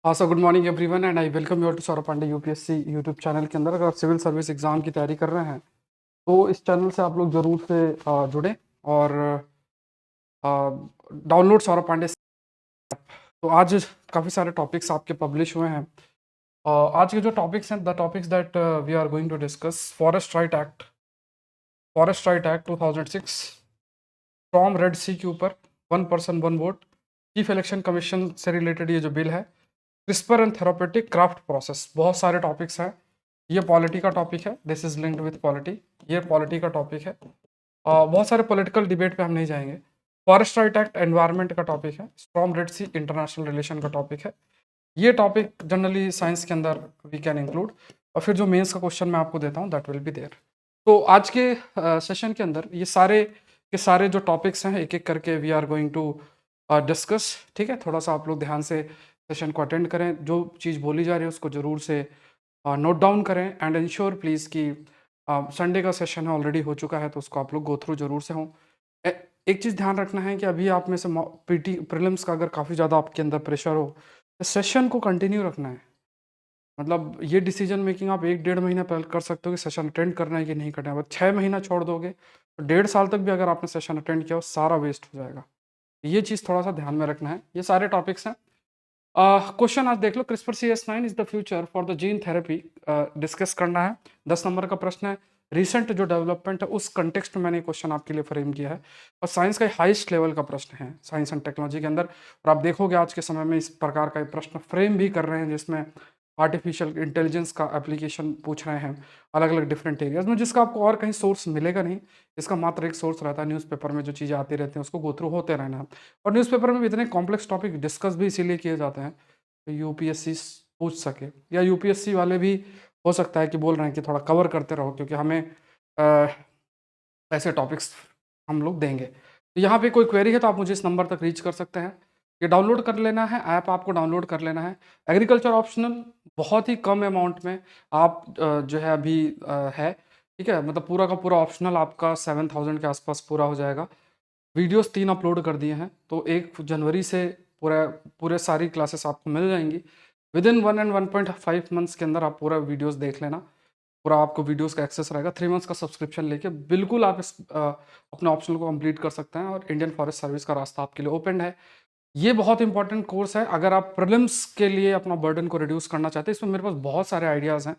So good morning everyone and I welcome you all to Saurabh Pandey UPSC YouTube channel के अंदर। अगर आप civil service exam की तैयारी कर रहे हैं तो इस चैनल से आप लोग जरूर से जुड़ें और डाउनलोड सौरभ पांडे। तो आज काफ़ी सारे टॉपिक्स आपके पब्लिश हुए हैं। आज के जो टॉपिक्स हैं, the topics that we are going to discuss: forest right act 2006, from red sea के ऊपर, one person one vote, chief election commission से रिलेटेड ये जो बिल है, CRISPR and therapeutic craft process. बहुत सारे टॉपिक्स हैं। ये पॉलिटी का टॉपिक है, this is linked with polity. ये पॉलिटी का टॉपिक है। बहुत सारे पॉलिटिकल डिबेट पे हम नहीं जाएंगे। फॉरेस्ट राइट एक्ट एनवायरनमेंट का टॉपिक है। स्ट्रॉम रेड सी इंटरनेशनल रिलेशन का टॉपिक है। ये टॉपिक जनरली साइंस के अंदर वी कैन इंक्लूड, और फिर जो मेंस का क्वेश्चन मैं आपको देता हूँ दैट विल बी देयर। तो आज के सेशन के अंदर ये सारे के सारे जो टॉपिक्स हैं एक एक करके we are going to discuss. ठीक है, थोड़ा सा आप लोग ध्यान से सेशन को अटेंड करें। जो चीज़ बोली जा रही है उसको ज़रूर से नोट डाउन करें एंड इंश्योर प्लीज़ कि संडे का सेशन है ऑलरेडी हो चुका है तो उसको आप लोग गो थ्रू जरूर से हों। एक चीज़ ध्यान रखना है कि अभी आप में से पीटी प्रीलिम्स का अगर काफ़ी ज़्यादा आपके अंदर प्रेशर हो तो सेशन को कंटिन्यू रखना है। मतलब ये डिसीजन मेकिंग आप 1 डेढ़ महीना पहले कर सकते हो कि सेशन अटेंड करना है कि नहीं करना है। अगर 6 महीना छोड़ दोगे तो 1.5 साल तक भी अगर आपने सेशन अटेंड किया हो सारा वेस्ट हो जाएगा। ये चीज़ थोड़ा सा ध्यान में रखना है। ये सारे टॉपिक्स हैं। क्वेश्चन आज देख लो: CRISPR CS9 is the future for the gene therapy. Discuss करना है। 10 नंबर का प्रश्न है। रिसेंट जो डेवलपमेंट है उस कंटेक्स्ट में मैंने क्वेश्चन आपके लिए फ्रेम किया है, और साइंस का हाईएस्ट लेवल का प्रश्न है साइंस एंड टेक्नोलॉजी के अंदर। और आप देखोगे आज के समय में इस प्रकार का एक प्रश्न फ्रेम भी कर रहे हैं जिसमें आर्टिफिशियल इंटेलिजेंस का एप्लीकेशन पूछ रहे हैं अलग अलग डिफरेंट एरियाज में, जिसका आपको और कहीं सोर्स मिलेगा नहीं। इसका मात्र एक सोर्स रहता है न्यूज़पेपर में जो चीज़ें आती रहती हैं उसको गो थ्रू होते रहना है। और न्यूज़पेपर में भी इतने कॉम्प्लेक्स टॉपिक डिस्कस भी इसीलिए किए जाते हैं तो यूपीएससी पूछ सके, या यूपीएससी वाले भी हो सकता है कि बोल रहे हैं कि थोड़ा कवर करते रहो क्योंकि हमें अ, ऐसे टॉपिक्स हम लोग देंगे। तो यहाँ पे कोई क्वेरी है तो आप मुझे इस नंबर तक रीच कर सकते हैं। ये डाउनलोड कर लेना है, ऐप आपको डाउनलोड कर लेना है। एग्रीकल्चर ऑप्शनल बहुत ही कम अमाउंट में आप जो है अभी है, ठीक है। मतलब पूरा का पूरा ऑप्शनल आपका 7,000 के आसपास पूरा हो जाएगा। वीडियोस 3 अपलोड कर दिए हैं तो 1 जनवरी से पूरा पूरे सारी क्लासेस आपको मिल जाएंगी। विद इन 1 and 1.5 मंथ्स के अंदर आप पूरा वीडियोस देख लेना। पूरा आपको वीडियोस का एक्सेस रहेगा। 3 मंथ्स का सब्सक्रिप्शन लेके बिल्कुल आप अपने ऑप्शनल को कंप्लीट कर सकते हैं और इंडियन फॉरेस्ट सर्विस का रास्ता आपके लिए ओपन है। ये बहुत इंपॉर्टेंट कोर्स है अगर आप प्रीलिम्स के लिए अपना बर्डन को रिड्यूस करना चाहते हैं। इसमें मेरे पास बहुत सारे आइडियाज़ हैं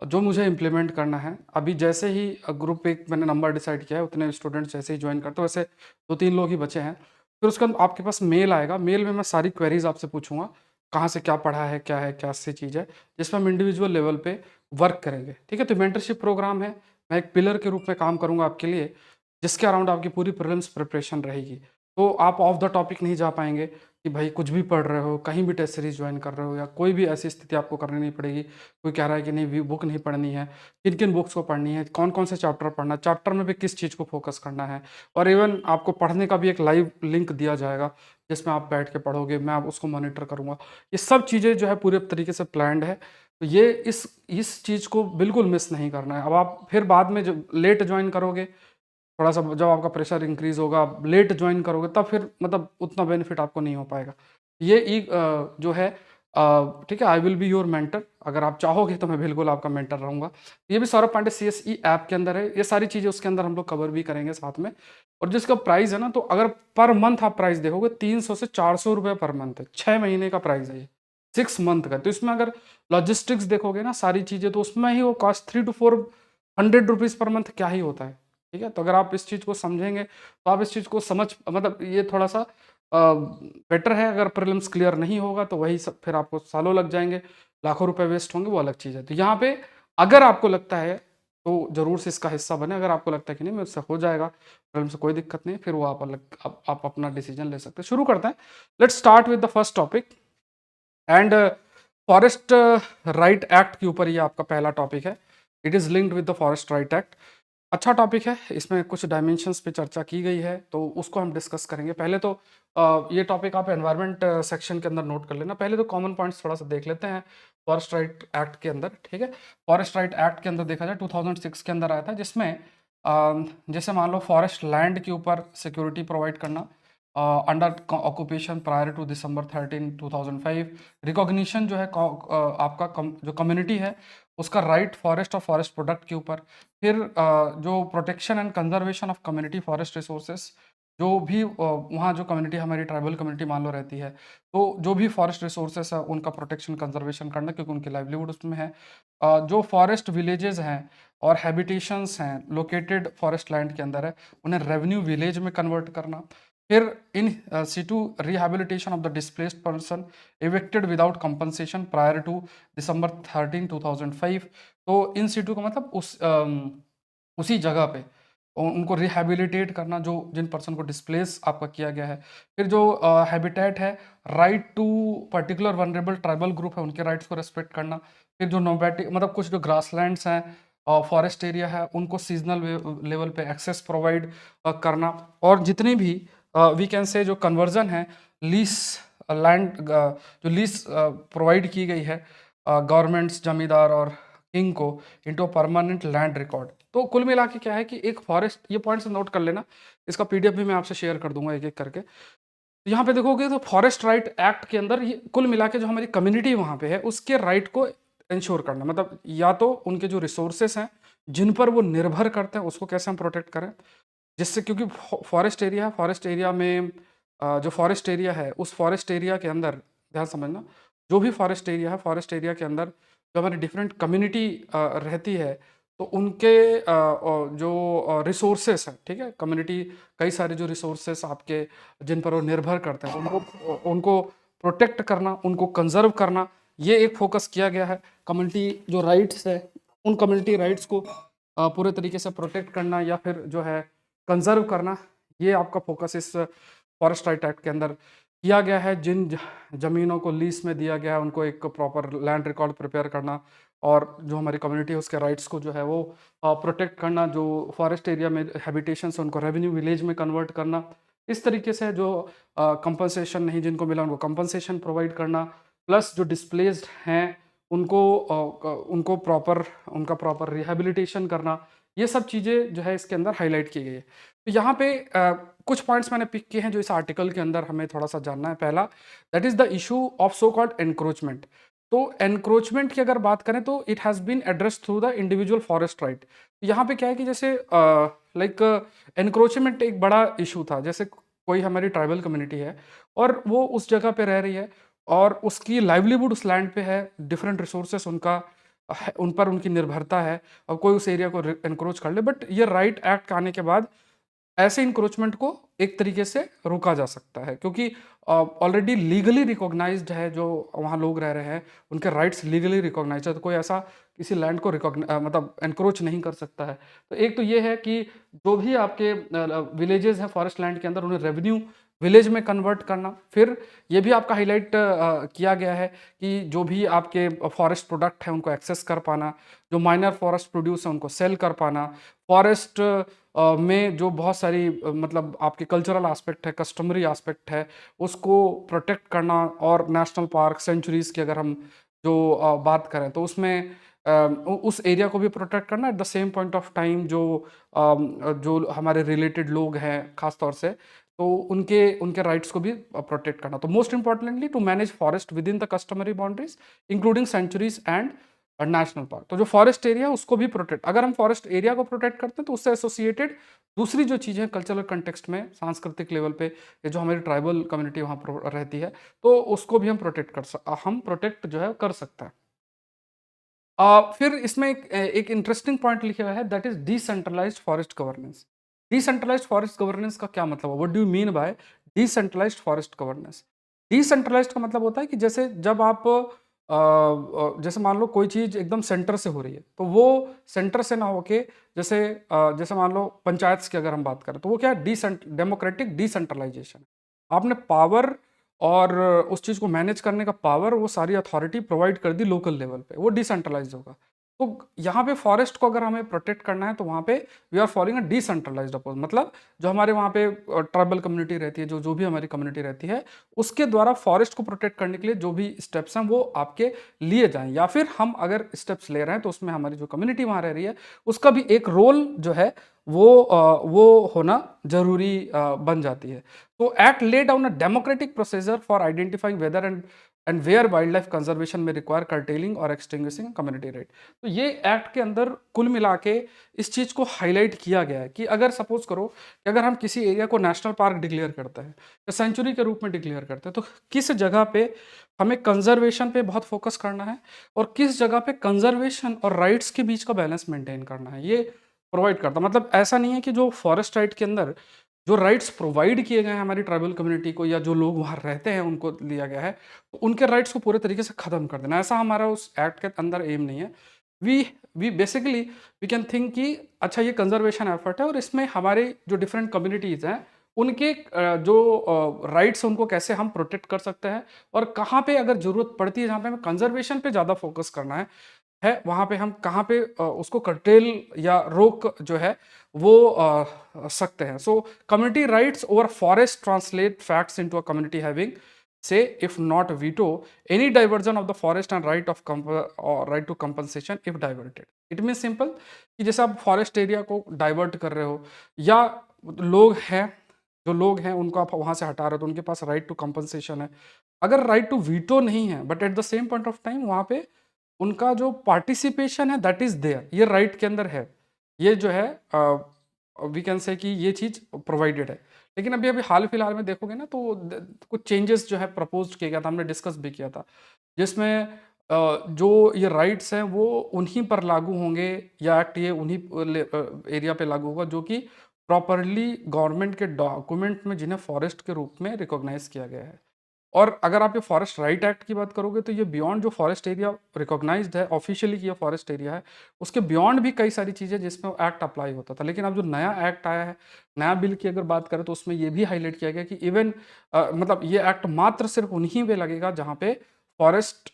जो मुझे इम्प्लीमेंट करना है। अभी जैसे ही ग्रुप एक मैंने नंबर डिसाइड किया है, उतने स्टूडेंट्स जैसे ही ज्वाइन करते हैं वैसे 2-3 लोग ही बचे हैं। फिर उसके बाद आपके पास मेल आएगा। मेल में मैं सारी क्वेरीज आपसे पूछूंगा, कहाँ से क्या पढ़ा है क्या सी चीज़ है, जिसमें हम इंडिविजुअल लेवल पे वर्क करेंगे। ठीक है, तो मेंटरशिप प्रोग्राम है। मैं एक पिलर के रूप में काम करूंगा आपके लिए, जिसके अराउंड आपकी पूरी प्रीलिम्स प्रिपरेशन रहेगी। तो आप ऑफ द टॉपिक नहीं जा पाएंगे कि भाई कुछ भी पढ़ रहे हो, कहीं भी टेस्ट सीरीज ज्वाइन कर रहे हो, या कोई भी ऐसी स्थिति आपको करनी नहीं पड़ेगी। कोई कह रहा है कि नहीं बुक नहीं पढ़नी है, किन किन बुक्स को पढ़नी है, कौन कौन से चैप्टर पढ़ना है, चैप्टर में भी किस चीज़ को फोकस करना है। और इवन आपको पढ़ने का भी एक लाइव लिंक दिया जाएगा जिसमें आप बैठ के पढ़ोगे, मैं आप उसको मॉनिटर करूँगा। ये सब चीज़ें जो है पूरे तरीके से प्लान्ड है। तो ये इस चीज़ को बिल्कुल मिस नहीं करना है। अब आप फिर बाद में जब लेट ज्वाइन करोगे, थोड़ा सा जब आपका प्रेशर इंक्रीज होगा, आप लेट ज्वाइन करोगे, तब फिर मतलब उतना बेनिफिट आपको नहीं हो पाएगा। ये जो है ठीक है, I will be your mentor. अगर आप चाहोगे तो मैं बिल्कुल आपका मेंटर रहूंगा। ये भी सौरभ पांडे CSE ऐप के अंदर है। ये सारी चीज़ें उसके अंदर हम लोग कवर भी करेंगे साथ में। और जिसका प्राइस है ना, तो अगर पर मंथ आप प्राइस देखोगे 300 से 400 रुपये पर मंथ है। 6 महीने का प्राइस है ये, 6 मंथ का। तो इसमें अगर लॉजिस्टिक्स देखोगे ना, सारी चीज़ें, तो उसमें ही वो cost 300 to 400 rupees per month क्या ही होता है। ठीक है, तो अगर आप इस चीज़ को समझेंगे तो आप इस चीज़ को समझ, मतलब ये थोड़ा सा बेटर है। अगर प्रीलिम्स क्लियर नहीं होगा तो वही सब फिर आपको सालों लग जाएंगे, लाखों रुपए वेस्ट होंगे, वो अलग चीज़ है। तो यहाँ पे अगर आपको लगता है तो ज़रूर से इसका हिस्सा बने। अगर आपको लगता है कि नहीं मुझसे हो जाएगा, प्रीलिम्स से कोई दिक्कत नहीं है, फिर वो आप अलग आप अपना डिसीजन ले सकते हैं। शुरू करते हैं। Let's start with the first topic and forest right act के ऊपर ये आपका पहला टॉपिक है। It is linked with the forest right act. अच्छा टॉपिक है, इसमें कुछ डायमेंशंस पे चर्चा की गई है तो उसको हम डिस्कस करेंगे। पहले तो ये टॉपिक आप एनवायरनमेंट सेक्शन के अंदर नोट कर लेना। पहले तो कॉमन पॉइंट्स थोड़ा सा देख लेते हैं फॉरेस्ट राइट एक्ट के अंदर। ठीक है, फॉरेस्ट राइट एक्ट के अंदर देखा जाए 2006 के अंदर आया था, जिसमें जैसे मान लो फॉरेस्ट लैंड के ऊपर सिक्योरिटी प्रोवाइड करना, under occupation prior to December 13 2005। Recognition जो है आपका जो कम्युनिटी है उसका राइट फॉरेस्ट और फॉरेस्ट प्रोडक्ट के ऊपर। फिर जो protection and conservation of community forest resources, जो भी वहाँ जो कम्युनिटी हमारी ट्राइबल कम्युनिटी मान लो रहती है, तो जो भी फॉरेस्ट रिसोर्सेस है उनका प्रोटेक्शन कंजर्वेशन करना, क्योंकि उनकी लाइवलीहुड उसमें है। जो फॉरेस्ट विलेजेस हैं और हैबिटेशंस हैं लोकेटेड फॉरेस्ट लैंड के अंदर है, उन्हें रेवेन्यू विलेज में कन्वर्ट करना। फिर इन situ rehabilitation of the displaced person evicted without compensation prior to December 13 2005। तो इन situ का मतलब उसी जगह पे उनको रिहेबिलिटेट करना, जो जिन पर्सन को डिस्प्लेस आपका किया गया है। फिर जो हैबिटेट है, right to particular vulnerable tribal group है, उनके राइट्स को रेस्पेक्ट करना। फिर जो नोबैटिक मतलब कुछ जो ग्रासलैंड्स हैं, फॉरेस्ट एरिया है, उनको सीजनल लेवल पे एक्सेस प्रोवाइड करना। और जितने भी वी कैन से जो कन्वर्जन है लीज लैंड, जो लीज प्रोवाइड की गई है गवर्नमेंट्स, जमींदार और किंग को, इनटू परमानेंट लैंड रिकॉर्ड। तो कुल मिला के क्या है कि एक फॉरेस्ट, ये पॉइंट्स नोट कर लेना, इसका पीडीएफ भी मैं आपसे शेयर कर दूंगा एक एक करके। तो यहाँ पे देखोगे तो फॉरेस्ट राइट एक्ट के अंदर ये कुल मिला के जो हमारी कम्युनिटी वहाँ पे है उसके राइट को इंश्योर करना, मतलब या तो उनके जो रिसोर्सेस हैं जिन पर वो निर्भर करते हैं उसको कैसे हम प्रोटेक्ट करें, जिससे, क्योंकि फॉरेस्ट एरिया है, फॉरेस्ट एरिया में जो फॉरेस्ट एरिया है उस फॉरेस्ट एरिया के अंदर ध्यान समझना, जो भी फॉरेस्ट एरिया है, फॉरेस्ट एरिया के अंदर जो हमारी डिफरेंट कम्युनिटी रहती है, तो उनके जो रिसोर्सेस हैं, ठीक है, कम्युनिटी कई सारे जो रिसोर्सेस आपके जिन पर वो निर्भर करते हैं उनको उनको प्रोटेक्ट करना, उनको कंजर्व करना, ये एक फोकस किया गया है। कम्युनिटी जो राइट्स है उन कम्युनिटी राइट्स को पूरे तरीके से प्रोटेक्ट करना या फिर जो है कंजर्व करना, ये आपका फोकस इस फॉरेस्ट राइट एक्ट के अंदर किया गया है। जिन ज़मीनों को लीज में दिया गया है उनको एक प्रॉपर लैंड रिकॉर्ड प्रिपेयर करना, और जो हमारी कम्युनिटी है उसके राइट्स को जो है वो प्रोटेक्ट करना, जो फॉरेस्ट एरिया में हैबिटेशन है उनको रेवेन्यू विलेज में कन्वर्ट करना। इस तरीके से जो कंपनसेशन नहीं जिनको मिला उनको कंपनसेशन प्रोवाइड करना, प्लस जो डिस्प्लेस्ड हैं उनको उनको प्रॉपर उनका प्रॉपर रिहेबिलिटेशन करना, ये सब चीज़ें जो है इसके अंदर हाईलाइट की गई है। तो यहाँ पे कुछ पॉइंट्स मैंने पिक किए हैं जो इस आर्टिकल के अंदर हमें थोड़ा सा जानना है। पहला, that is the issue of so called encroachment. तो एनक्रोचमेंट की अगर बात करें तो it has been address through the individual forest right. यहाँ पे क्या है कि जैसे लाइक एनक्रोचमेंट एक बड़ा इशू था, जैसे कोई हमारी ट्राइबल कम्युनिटी है और वो उस जगह पे रह रही है और उसकी लाइवलीहुड उस लैंड पे है, डिफरेंट रिसोर्सेस उनका उन पर उनकी निर्भरता है, और कोई उस एरिया को एनक्रोच कर ले, बट ये राइट एक्ट आने के बाद ऐसे इंक्रोचमेंट को एक तरीके से रोका जा सकता है, क्योंकि ऑलरेडी लीगली रिकॉग्नाइज्ड है, जो वहाँ लोग रह रहे हैं उनके राइट्स लीगली रिकॉग्नाइज्ड है, तो कोई ऐसा किसी लैंड को मतलब एनक्रोच नहीं कर सकता है। तो एक तो ये है कि जो भी आपके विलेजेस हैं फॉरेस्ट लैंड के अंदर उन्हें रेवेन्यू विलेज में कन्वर्ट करना। फिर ये भी आपका हाईलाइट किया गया है कि जो भी आपके फॉरेस्ट प्रोडक्ट है उनको एक्सेस कर पाना, जो माइनर फॉरेस्ट प्रोड्यूस है उनको सेल कर पाना, फॉरेस्ट में जो बहुत सारी मतलब आपके कल्चरल एस्पेक्ट है, कस्टमरी एस्पेक्ट है, उसको प्रोटेक्ट करना। और नेशनल पार्क सेंचुरीज की अगर हम जो बात करें तो उसमें उस एरिया को भी प्रोटेक्ट करना, at the same point of time जो हमारे रिलेटेड लोग हैं खास तौर से, तो उनके उनके राइट्स को भी प्रोटेक्ट करना। तो most importantly to manage forest within the customary boundaries including sanctuaries and national park. तो जो फॉरेस्ट एरिया उसको भी प्रोटेक्ट, अगर हम फॉरेस्ट एरिया को प्रोटेक्ट करते हैं तो उससे एसोसिएटेड दूसरी जो चीज़ें कल्चरल कंटेक्स्ट में सांस्कृतिक लेवल पे ये जो हमारी ट्राइबल कम्युनिटी वहाँ रहती है तो उसको भी हम प्रोटेक्ट जो है कर सकते हैं। फिर इसमें एक इंटरेस्टिंग पॉइंट लिखा हुआ है, that is decentralised forest governance. Decentralised forest governance का क्या मतलब है, what do you mean by decentralised forest governance? Decentralised का मतलब होता है कि जैसे जब आप जैसे मान लो कोई चीज़ एकदम सेंटर से हो रही है तो वो सेंटर से ना होके जैसे मान लो पंचायत की अगर हम बात करें तो वो क्या है, डेमोक्रेटिक डिसेंट्रलाइजेशन। आपने पावर और उस चीज़ को मैनेज करने का पावर, वो सारी अथॉरिटी प्रोवाइड कर दी लोकल लेवल पे, वो डिसेंट्रलाइज्ड होगा। तो यहाँ पे फॉरेस्ट को अगर हमें प्रोटेक्ट करना है तो वहाँ पे we are following a decentralised approach, मतलब जो हमारे वहाँ पे ट्राइबल कम्युनिटी रहती है, जो जो भी हमारी कम्युनिटी रहती है, उसके द्वारा फॉरेस्ट को प्रोटेक्ट करने के लिए जो भी स्टेप्स हैं वो आपके लिए जाएं, या फिर हम अगर स्टेप्स ले रहे हैं तो उसमें हमारी जो कम्युनिटी वहाँ रह रही है उसका भी एक रोल जो है वो होना ज़रूरी बन जाती है। तो act lay down a democratic procedure for identifying whether and where wildlife conservation may require curtailing और एक्सटिंग्विशिंग कम्युनिटी राइट। तो ये एक्ट के अंदर कुल मिला के इस चीज़ को हाईलाइट किया गया है कि अगर सपोज करो कि अगर हम किसी एरिया को नेशनल पार्क डिक्लेयर करते हैं या सेंचुरी के रूप में डिक्लेयर करते हैं, तो किस जगह पे हमें कंजर्वेशन पे बहुत फोकस करना है और किस जगह पे कंजर्वेशन और राइट्स के बीच का बैलेंस मेंटेन करना है, ये प्रोवाइड करता। मतलब ऐसा नहीं है कि जो फॉरेस्ट राइट के अंदर जो राइट्स प्रोवाइड किए गए हैं हमारी ट्राइबल कम्युनिटी को या जो लोग वहाँ रहते हैं उनको लिया गया है, तो उनके राइट्स को पूरे तरीके से खत्म कर देना, ऐसा हमारा उस एक्ट के अंदर एम नहीं है। We we basically we can think कि अच्छा ये कंजर्वेशन एफर्ट है और इसमें हमारे जो डिफरेंट कम्युनिटीज़ हैं उनके जो राइट्स उनको कैसे हम प्रोटेक्ट कर सकते हैं और कहाँ पे अगर ज़रूरत पड़ती है जहाँ पे हमें कंजर्वेशन पे ज़्यादा फोकस करना है वहाँ पे हम कहाँ पे उसको कर्टेल या रोक जो है वो सकते हैं। So community rights over forest translate facts into a community having say if not veto any diversion of the forest and right to compensation if diverted. It mean simple कि जैसे आप फॉरेस्ट एरिया को divert कर रहे हो या लोग हैं जो लोग हैं उनको आप वहाँ से हटा रहे हो तो उनके पास राइट टू कंपनसेशन है। अगर राइट टू वीटो नहीं है but at the same point of time वहाँ पे उनका जो पार्टिसिपेशन है दैट इज देयर, ये राइट के अंदर है, ये जो है वी कैन से कि ये चीज़ प्रोवाइडेड है। लेकिन अभी अभी हाल फिलहाल में देखोगे ना तो कुछ चेंजेस जो है प्रपोज किया गया था, हमने डिस्कस भी किया था, जिसमें जो ये राइट्स हैं वो उन्हीं पर लागू होंगे या एक्ट ये उन्हीं एरिया पे लागू होगा जो कि प्रॉपरली गवर्नमेंट के डॉक्यूमेंट में जिन्हें फॉरेस्ट के रूप में रिकॉग्नाइज किया गया है। और अगर आप ये फॉरेस्ट राइट एक्ट की बात करोगे तो ये बियॉन्ड जो फॉरेस्ट एरिया रिकॉग्नाइज्ड है ऑफिशियली कि ये फॉरेस्ट एरिया है, उसके बियॉन्ड भी कई सारी चीज़ें जिसमें एक्ट अप्लाई होता था। लेकिन अब जो नया एक्ट आया है, नया बिल की अगर बात करें तो उसमें ये भी हाईलाइट किया गया कि इवन मतलब ये एक्ट मात्र सिर्फ उन्हीं पे लगेगा जहाँ पे फॉरेस्ट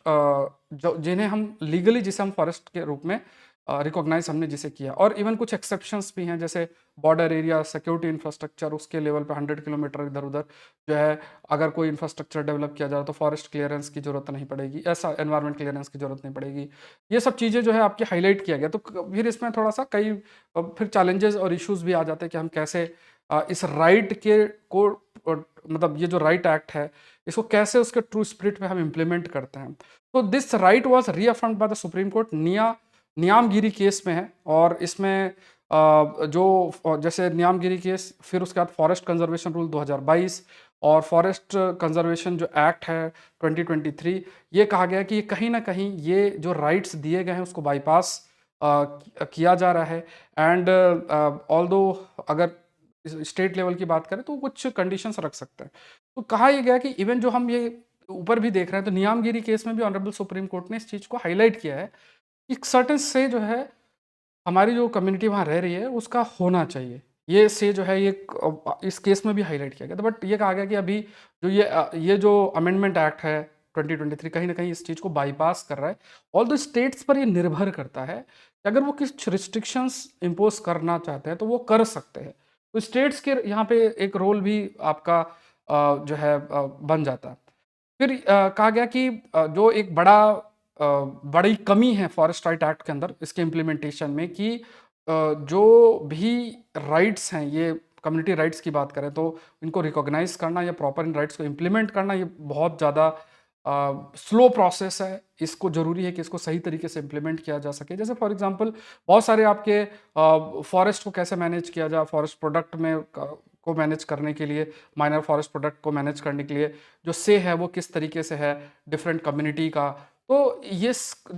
जो जिन्हें हम लीगली जिसे हम फॉरेस्ट के रूप में रिकॉग्नाइज हमने जिसे किया। और इवन कुछ एक्सेप्शंस भी हैं जैसे बॉर्डर एरिया, सिक्योरिटी इंफ्रास्ट्रक्चर, उसके लेवल पे 100 किलोमीटर इधर उधर जो है अगर कोई इंफ्रास्ट्रक्चर डेवलप किया जा रहा है तो फॉरेस्ट क्लियरेंस की जरूरत नहीं पड़ेगी, ऐसा एनवायरमेंट क्लियरेंस की जरूरत नहीं पड़ेगी। ये सब चीज़ें जो है आपकी हाईलाइट किया गया। तो फिर इसमें थोड़ा सा कई फिर चैलेंजेस और इश्यूज भी आ जाते हैं कि हम कैसे इस राइट के को मतलब ये जो राइट एक्ट है इसको कैसे उसके ट्रू स्पिरिट में हम इम्प्लीमेंट करते हैं। तो this right was reaffirmed by the supreme court Niyamgiri case में है। और इसमें जैसे नियामगिरी केस, फिर उसके बाद फॉरेस्ट कंजर्वेशन रूल 2022 और फॉरेस्ट कंजर्वेशन जो एक्ट है 2023, ये कहा गया कि कहीं ना कहीं ये जो राइट्स दिए गए हैं उसको बाईपास किया जा रहा है। एंड ऑल्दो अगर स्टेट लेवल की बात करें तो कुछ कंडीशंस रख सकते हैं। तो कहा यह गया कि इवन जो हम ये ऊपर भी देख रहे हैं तो नियामगिरी केस में भी ऑनरेबल सुप्रीम कोर्ट ने इस चीज़ को हाईलाइट किया है कि सर्टेन से जो है हमारी जो कम्युनिटी वहाँ रह रही है उसका होना चाहिए। ये से जो है ये इस केस में भी हाईलाइट किया गया था। बट ये कहा गया कि अभी जो ये जो अमेंडमेंट एक्ट है 2023 कहीं ना कहीं इस चीज़ को बाईपास कर रहा है। ऑल द स्टेट्स पर ये निर्भर करता है कि अगर वो किस रिस्ट्रिक्शंस इम्पोज करना चाहते हैं तो वो कर सकते हैं। तो स्टेट्स के यहाँ पे एक रोल भी आपका जो है बन जाता है। फिर कहा गया कि जो एक बड़ी कमी है फॉरेस्ट राइट एक्ट के अंदर इसके इम्प्लीमेंटेशन में कि जो भी राइट्स हैं, ये कम्युनिटी राइट्स की बात करें तो इनको रिकॉग्नाइज करना या प्रॉपर इन राइट्स को इम्प्लीमेंट करना ये बहुत ज़्यादा स्लो प्रोसेस है। इसको ज़रूरी है कि इसको सही तरीके से इम्प्लीमेंट किया जा सके। जैसे फॉर एग्जांपल बहुत सारे आपके फॉरेस्ट को कैसे मैनेज किया जाए, फॉरेस्ट प्रोडक्ट में को मैनेज करने के लिए, माइनर फॉरेस्ट प्रोडक्ट को मैनेज करने के लिए जो से है वो किस तरीके से है डिफरेंट कम्युनिटी का। तो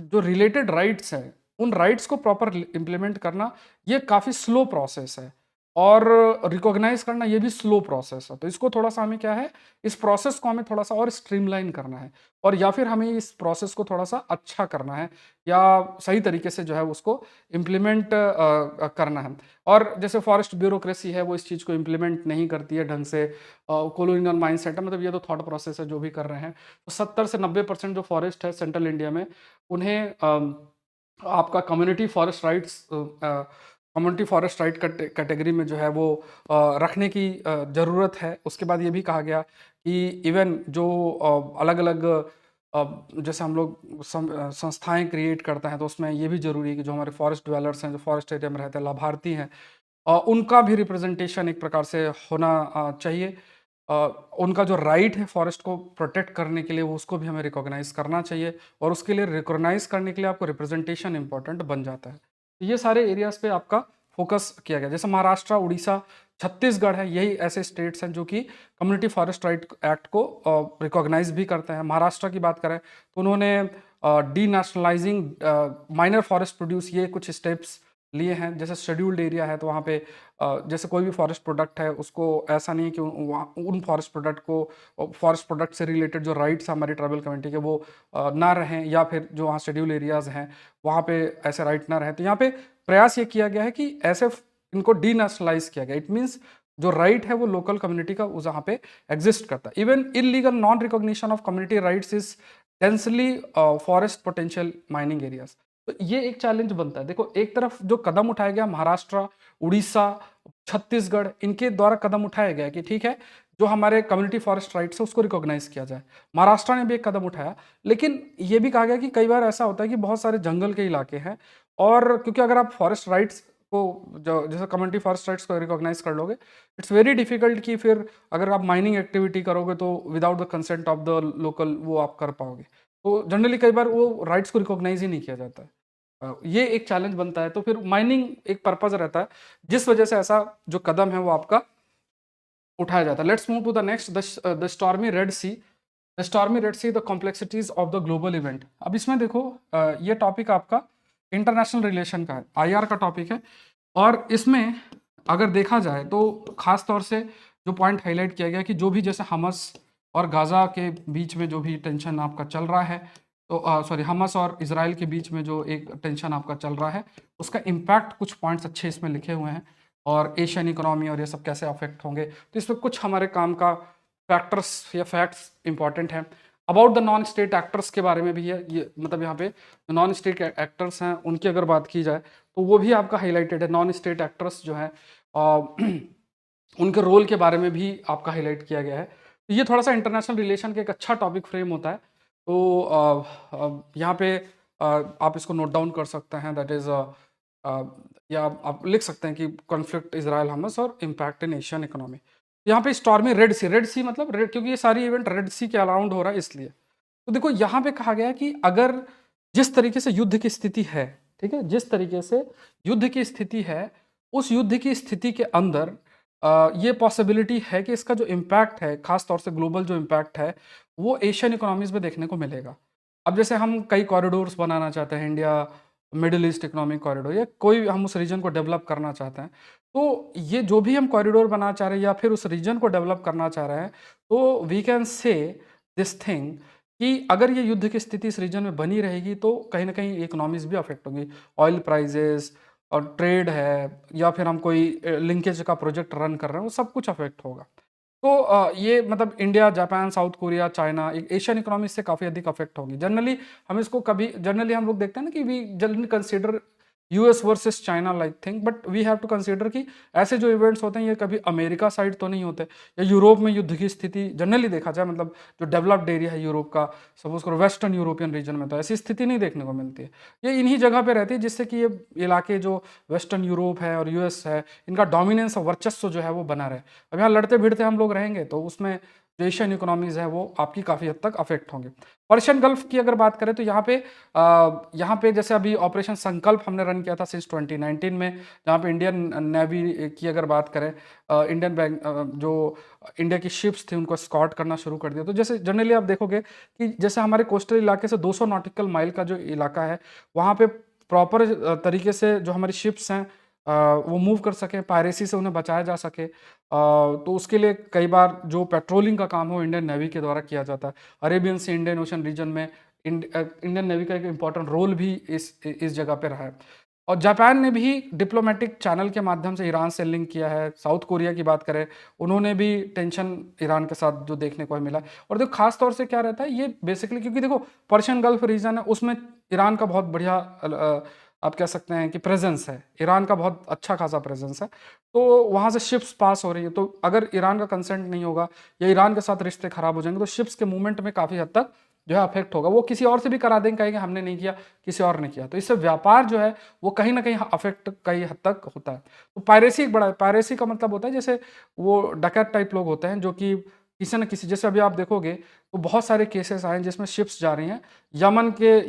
जो रिलेटेड राइट्स हैं उन राइट्स को प्रॉपर इम्प्लीमेंट करना ये काफ़ी स्लो प्रोसेस है और रिकॉग्नाइज करना ये भी स्लो प्रोसेस है। तो इसको थोड़ा सा हमें क्या है, इस प्रोसेस को हमें थोड़ा सा और स्ट्रीमलाइन करना है और या फिर हमें इस प्रोसेस को थोड़ा सा अच्छा करना है या सही तरीके से जो है उसको इम्प्लीमेंट करना है। और जैसे फॉरेस्ट ब्यूरोक्रेसी है वो इस चीज़ को इम्प्लीमेंट नहीं करती है ढंग से, कॉलोनियल माइंडसेट है, मतलब ये तो थॉट प्रोसेस है जो भी कर रहे हैं। तो 70 से 90% जो फॉरेस्ट है सेंट्रल इंडिया में उन्हें आपका कम्युनिटी फॉरेस्ट राइट कैटेगरी में जो है वो रखने की ज़रूरत है। उसके बाद ये भी कहा गया कि इवन जो अलग अलग जैसे हम लोग संस्थाएं क्रिएट करते हैं तो उसमें ये भी ज़रूरी है कि जो हमारे फॉरेस्ट ड्वेलर्स हैं, जो फॉरेस्ट एरिया में रहते हैं, लाभार्थी हैं, उनका भी रिप्रेजेंटेशन एक प्रकार से होना चाहिए। अ, उनका जो राइट है फॉरेस्ट को प्रोटेक्ट करने के लिए, वो उसको भी हमें रिकॉग्नाइज करना चाहिए, और उसके लिए रिकॉग्नाइज करने के लिए आपको रिप्रेजेंटेशन इंपॉर्टेंट बन जाता है। तो ये सारे एरियाज पे आपका फोकस किया गया। जैसे महाराष्ट्र, उड़ीसा, छत्तीसगढ़ है, यही ऐसे स्टेट्स हैं जो कि कम्युनिटी फॉरेस्ट राइट एक्ट को रिकॉग्नाइज भी करते हैं। महाराष्ट्र की बात करें तो उन्होंने डी नेशनलाइजिंग माइनर फॉरेस्ट प्रोड्यूस, ये कुछ स्टेप्स लिए हैं। जैसे शेड्यूल्ड एरिया है तो वहाँ पे जैसे कोई भी फॉरेस्ट प्रोडक्ट है उसको ऐसा नहीं है कि उन फॉरेस्ट प्रोडक्ट को, फॉरेस्ट प्रोडक्ट से रिलेटेड जो राइट्स हमारी ट्राइबल कम्युनिटी के वो ना रहें, या फिर जो वहाँ शेड्यूल एरियाज हैं वहाँ पे ऐसे राइट ना रहें। तो यहाँ पे प्रयास ये किया गया है कि ऐसे इनको डी नेशनलाइज किया गया। इट मीन्स जो राइट है वो लोकल कम्युनिटी का उस वहाँ पे एग्जिस्ट करता है। Even illegal non recognition of community rights is densely forest potential mining areas. तो ये एक चैलेंज बनता है। देखो, एक तरफ जो कदम उठाया गया महाराष्ट्र, उड़ीसा, छत्तीसगढ़, इनके द्वारा कदम उठाया गया कि ठीक है, जो हमारे कम्युनिटी फॉरेस्ट राइट्स है उसको रिकॉग्नाइज किया जाए। महाराष्ट्र ने भी एक कदम उठाया, लेकिन ये भी कहा गया कि कई बार ऐसा होता है कि बहुत सारे जंगल के इलाके हैं, और क्योंकि अगर आप फॉरेस्ट राइट्स को, जो जैसे कम्युनिटी फॉरेस्ट राइट्स को रिकॉग्नाइज कर लोगे, इट्स वेरी डिफिकल्ट कि फिर अगर आप माइनिंग एक्टिविटी करोगे तो without the consent of the local वो आप कर पाओगे। तो जनरली कई बार वो राइट्स को रिकॉग्नाइज ही नहीं किया जाता है। ये एक चैलेंज बनता है। तो फिर माइनिंग एक पर्पज रहता है, जिस वजह से ऐसा जो कदम है वो आपका उठाया जाता है। Let's move to the next, the stormy Red Sea. The stormy Red Sea, the complexities of the global event. अब इसमें देखो, ये टॉपिक आपका इंटरनेशनल रिलेशन का है, आईआर का टॉपिक है। और इसमें अगर देखा जाए तो खास तौर से जो पॉइंट हाईलाइट किया गया कि जो भी जैसे हमस और गाजा के बीच में जो भी टेंशन आपका चल रहा है, तो सॉरी, हमस और इसराइल के बीच में जो एक टेंशन आपका चल रहा है, उसका इम्पैक्ट, कुछ पॉइंट्स अच्छे इसमें लिखे हुए हैं, और एशियन इकोनॉमी और ये सब कैसे अफेक्ट होंगे। तो इसमें कुछ हमारे काम का फैक्टर्स या फैक्ट्स इंपॉर्टेंट हैं। About the non state actors के बारे में भी है, ये मतलब यहाँ पे जो नॉन स्टेट एक्टर्स हैं उनकी अगर बात की जाए तो वो भी आपका हाईलाइटेड है। नॉन स्टेट एक्टर्स जो है उनके रोल के बारे में भी आपका हाईलाइट किया गया है। तो ये थोड़ा सा इंटरनेशनल रिलेशन का एक अच्छा टॉपिक फ्रेम होता है। तो यहाँ पे आप इसको नोट डाउन कर सकते हैं, दैट इज़ या आप लिख सकते हैं कि कॉन्फ्लिक्ट इजराइल हमस और इम्पैक्ट इन एशियन इकोनॉमी। यहाँ पे स्टॉर्मी रेड सी, रेड सी मतलब रेड, क्योंकि ये सारी इवेंट रेड सी के अराउंड हो रहा है इसलिए। तो देखो, यहाँ पे कहा गया है कि अगर जिस तरीके से युद्ध की स्थिति है, ठीक है, जिस तरीके से युद्ध की स्थिति है, उस युद्ध की स्थिति के अंदर ये पॉसिबिलिटी है कि इसका जो इम्पैक्ट है, खास तौर से ग्लोबल जो इम्पैक्ट है, वो एशियन इकोनॉमीज में देखने को मिलेगा। अब जैसे हम कई कॉरिडोर्स बनाना चाहते हैं, India middle east economic corridor, या कोई हम उस रीजन को डेवलप करना चाहते हैं, तो ये जो भी हम कॉरिडोर बनाना चाह रहे हैं या फिर उस रीजन को डेवलप करना चाह रहे हैं, तो we can say this thing कि अगर ये युद्ध की स्थिति इस रीजन में बनी रहेगी तो कहीं ना कहीं इकोनॉमीज भी अफेक्ट होंगी। ऑयल प्राइजेस और ट्रेड है, या फिर हम कोई लिंकेज का प्रोजेक्ट रन कर रहे हैं, वो सब कुछ अफेक्ट होगा। तो ये मतलब India, Japan, south Korea, China, Asian economy इससे काफ़ी अधिक अफेक्ट होगी। जनरली हम लोग देखते हैं ना कि we generally consider US versus China like thing, but we have to consider कि ऐसे जो इवेंट्स होते हैं ये कभी अमेरिका साइड तो नहीं होते, या यूरोप में युद्ध की स्थिति जनरली देखा जाए, मतलब जो डेवलप्ड एरिया है यूरोप का, सपोज करो वेस्टर्न यूरोपियन रीजन में, तो ऐसी स्थिति नहीं देखने को मिलती है। ये इन्हीं जगह पे रहती है, जिससे कि ये इलाके जो वेस्टर्न यूरोप है और यूएस है, इनका डोमिनेंस और वर्चस्व जो है वो बना रहे। अब यहाँ लड़ते भिड़ते हम लोग रहेंगे तो उसमें जो एशियन इकोनॉमीज है वो आपकी काफ़ी हद तक अफेक्ट होंगे। पर्शियन गल्फ की अगर बात करें तो यहाँ पे जैसे अभी ऑपरेशन संकल्प हमने रन किया था सिंस 2019 में, जहाँ पे इंडियन नेवी की अगर बात करें, इंडियन बैंक जो इंडिया की शिप्स थी उनको स्कॉट करना शुरू कर दिया। तो जैसे जनरली आप देखोगे कि जैसे हमारे कोस्टल इलाके से 200 नॉटिकल माइल का जो इलाका है, वहाँ पे प्रॉपर तरीके से जो हमारी शिप्स हैं वो मूव कर सके, पायरेसी से उन्हें बचाया जा सके। तो उसके लिए कई बार जो पेट्रोलिंग का काम हो इंडियन नेवी के द्वारा किया जाता है। अरेबियन से इंडियन ओशन रीजन में इंडियन नेवी का एक इंपॉर्टेंट रोल भी इस जगह पे रहा है। और जापान ने भी डिप्लोमेटिक चैनल के माध्यम से ईरान से लिंक किया है। साउथ कोरिया की बात करें, उन्होंने भी टेंशन ईरान के साथ जो देखने को मिला। और देखो खास तौर से क्या रहता है ये बेसिकली, क्योंकि देखो पर्शियन गल्फ रीजन है, उसमें ईरान का बहुत बढ़िया आप कह सकते हैं कि प्रेजेंस है, ईरान का बहुत अच्छा खासा प्रेजेंस है। तो वहाँ से शिप्स पास हो रही है, तो अगर ईरान का कंसेंट नहीं होगा या ईरान के साथ रिश्ते खराब हो जाएंगे तो शिप्स के मूवमेंट में काफ़ी हद तक जो है अफेक्ट होगा। वो किसी और से भी करा देंगे, कहेंगे हमने नहीं किया, किसी और ने किया, तो इससे व्यापार जो है वो कहीं ना कहीं अफेक्ट कई हद तक होता है। तो पायरेसी एक बड़ा, पायरेसी का मतलब होता है जैसे वो डकैत टाइप लोग होते हैं जो कि किसी न किसी, जैसे अभी आप देखोगे तो बहुत सारे केसेस आए हैं जिसमें शिप्स जा रही हैं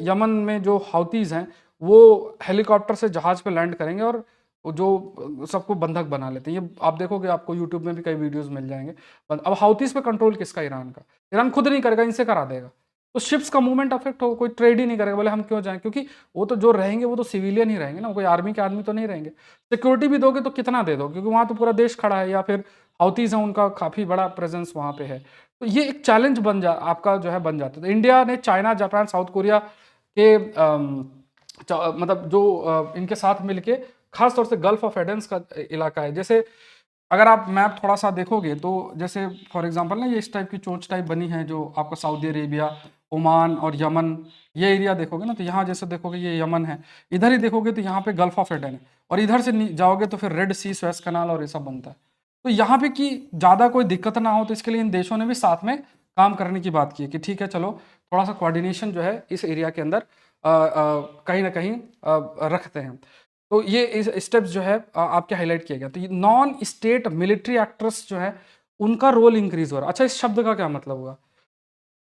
यमन में जो हाउतीज हैं वो हेलीकॉप्टर से जहाज पे लैंड करेंगे और जो सबको बंधक बना लेते हैं। ये आप देखोगे, आपको यूट्यूब में भी कई वीडियोस मिल जाएंगे। अब हाउतीज पे कंट्रोल किसका? ईरान का। ईरान खुद नहीं करेगा, इनसे करा देगा। तो शिप्स का मूवमेंट अफेक्ट होगा, कोई ट्रेड ही नहीं करेगा, बोले हम क्यों जाएं, क्योंकि वो तो जो रहेंगे वो तो सिविलियन ही रहेंगे ना, कोई आर्मी के आदमी तो नहीं रहेंगे। सिक्योरिटी भी दोगे तो कितना दे दो, क्योंकि वहां तो पूरा देश खड़ा है, या फिर हाउतीज है उनका काफी बड़ा प्रेजेंस वहां पे है। तो ये एक चैलेंज आपका जो है बन जाता है। तो इंडिया ने चाइना, जापान, साउथ कोरिया के मतलब जो इनके साथ मिलके, खास तौर से गल्फ ऑफ एडेंस का इलाका है, जैसे अगर आप मैप थोड़ा सा देखोगे तो जैसे फॉर एग्जांपल ना, ये इस टाइप की चोंच टाइप बनी है जो आपका सऊदी अरेबिया, ओमान और यमन, ये एरिया देखोगे ना, तो यहाँ जैसे देखोगे ये यमन है, इधर ही देखोगे तो यहाँ पे गल्फ ऑफ एडन है, और इधर से जाओगे तो फिर रेड सी, सुएज कनाल और ये सब बनता है। तो यहाँ पे कि ज़्यादा कोई दिक्कत ना हो, तो इसके लिए इन देशों ने भी साथ में काम करने की बात की है कि ठीक है चलो थोड़ा सा कोऑर्डिनेशन जो है इस एरिया के अंदर कहीं ना कहीं रखते हैं। तो ये इस स्टेप्स जो है आपके हाईलाइट किया गया। तो ये नॉन स्टेट मिलिट्री एक्टर्स जो है उनका रोल इंक्रीज हो रहा है। अच्छा, इस शब्द का क्या मतलब हुआ?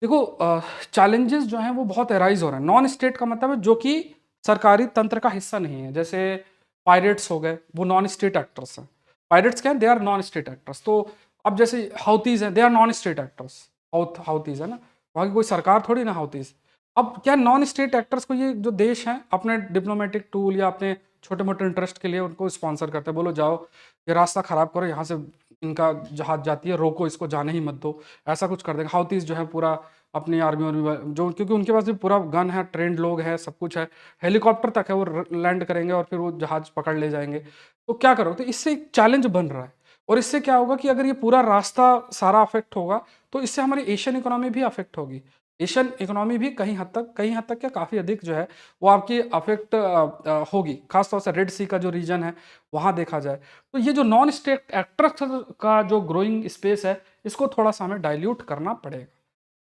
देखो, चैलेंजेस जो हैं वो बहुत एराइज हो रहे हैं। नॉन स्टेट का मतलब है जो कि सरकारी तंत्र का हिस्सा नहीं है। जैसे पायरेट्स हो गए, वो नॉन स्टेट एक्टर्स हैं। पायरेट्स क्या है? They are non state actors. तो अब जैसे हाउतीज हैं, they are non state actors. Houthis है ना, वहाँ की कोई सरकार थोड़ी ना हाउतीज। अब क्या नॉन स्टेट एक्टर्स को ये जो देश हैं अपने डिप्लोमेटिक टूल या अपने छोटे मोटे इंटरेस्ट के लिए उनको स्पॉन्सर करते हैं, बोलो जाओ ये रास्ता खराब करो, यहाँ से इनका जहाज जाती है, रोको इसको, जाने ही मत दो, ऐसा कुछ कर देंगे। हाउतीज जो है पूरा अपनी आर्मी और जो, क्योंकि उनके पास भी पूरा गन है, ट्रेंड लोग हैं, सब कुछ है, हेलीकॉप्टर तक है, वो लैंड करेंगे और फिर वो जहाज पकड़ ले जाएंगे। तो क्या करो, तो इससे एक चैलेंज बन रहा है। और इससे क्या होगा कि अगर ये पूरा रास्ता सारा अफेक्ट होगा तो इससे हमारी एशियन इकोनॉमी भी अफेक्ट होगी। एशियन इकोनॉमी भी कहीं हद तक क्या काफ़ी अधिक जो है वो आपकी अफेक्ट होगी, खासतौर से रेड सी का जो रीजन है वहाँ देखा जाए। तो ये जो नॉन स्टेट एक्टर का जो ग्रोइंग स्पेस है, इसको थोड़ा सा हमें डाइल्यूट करना पड़ेगा।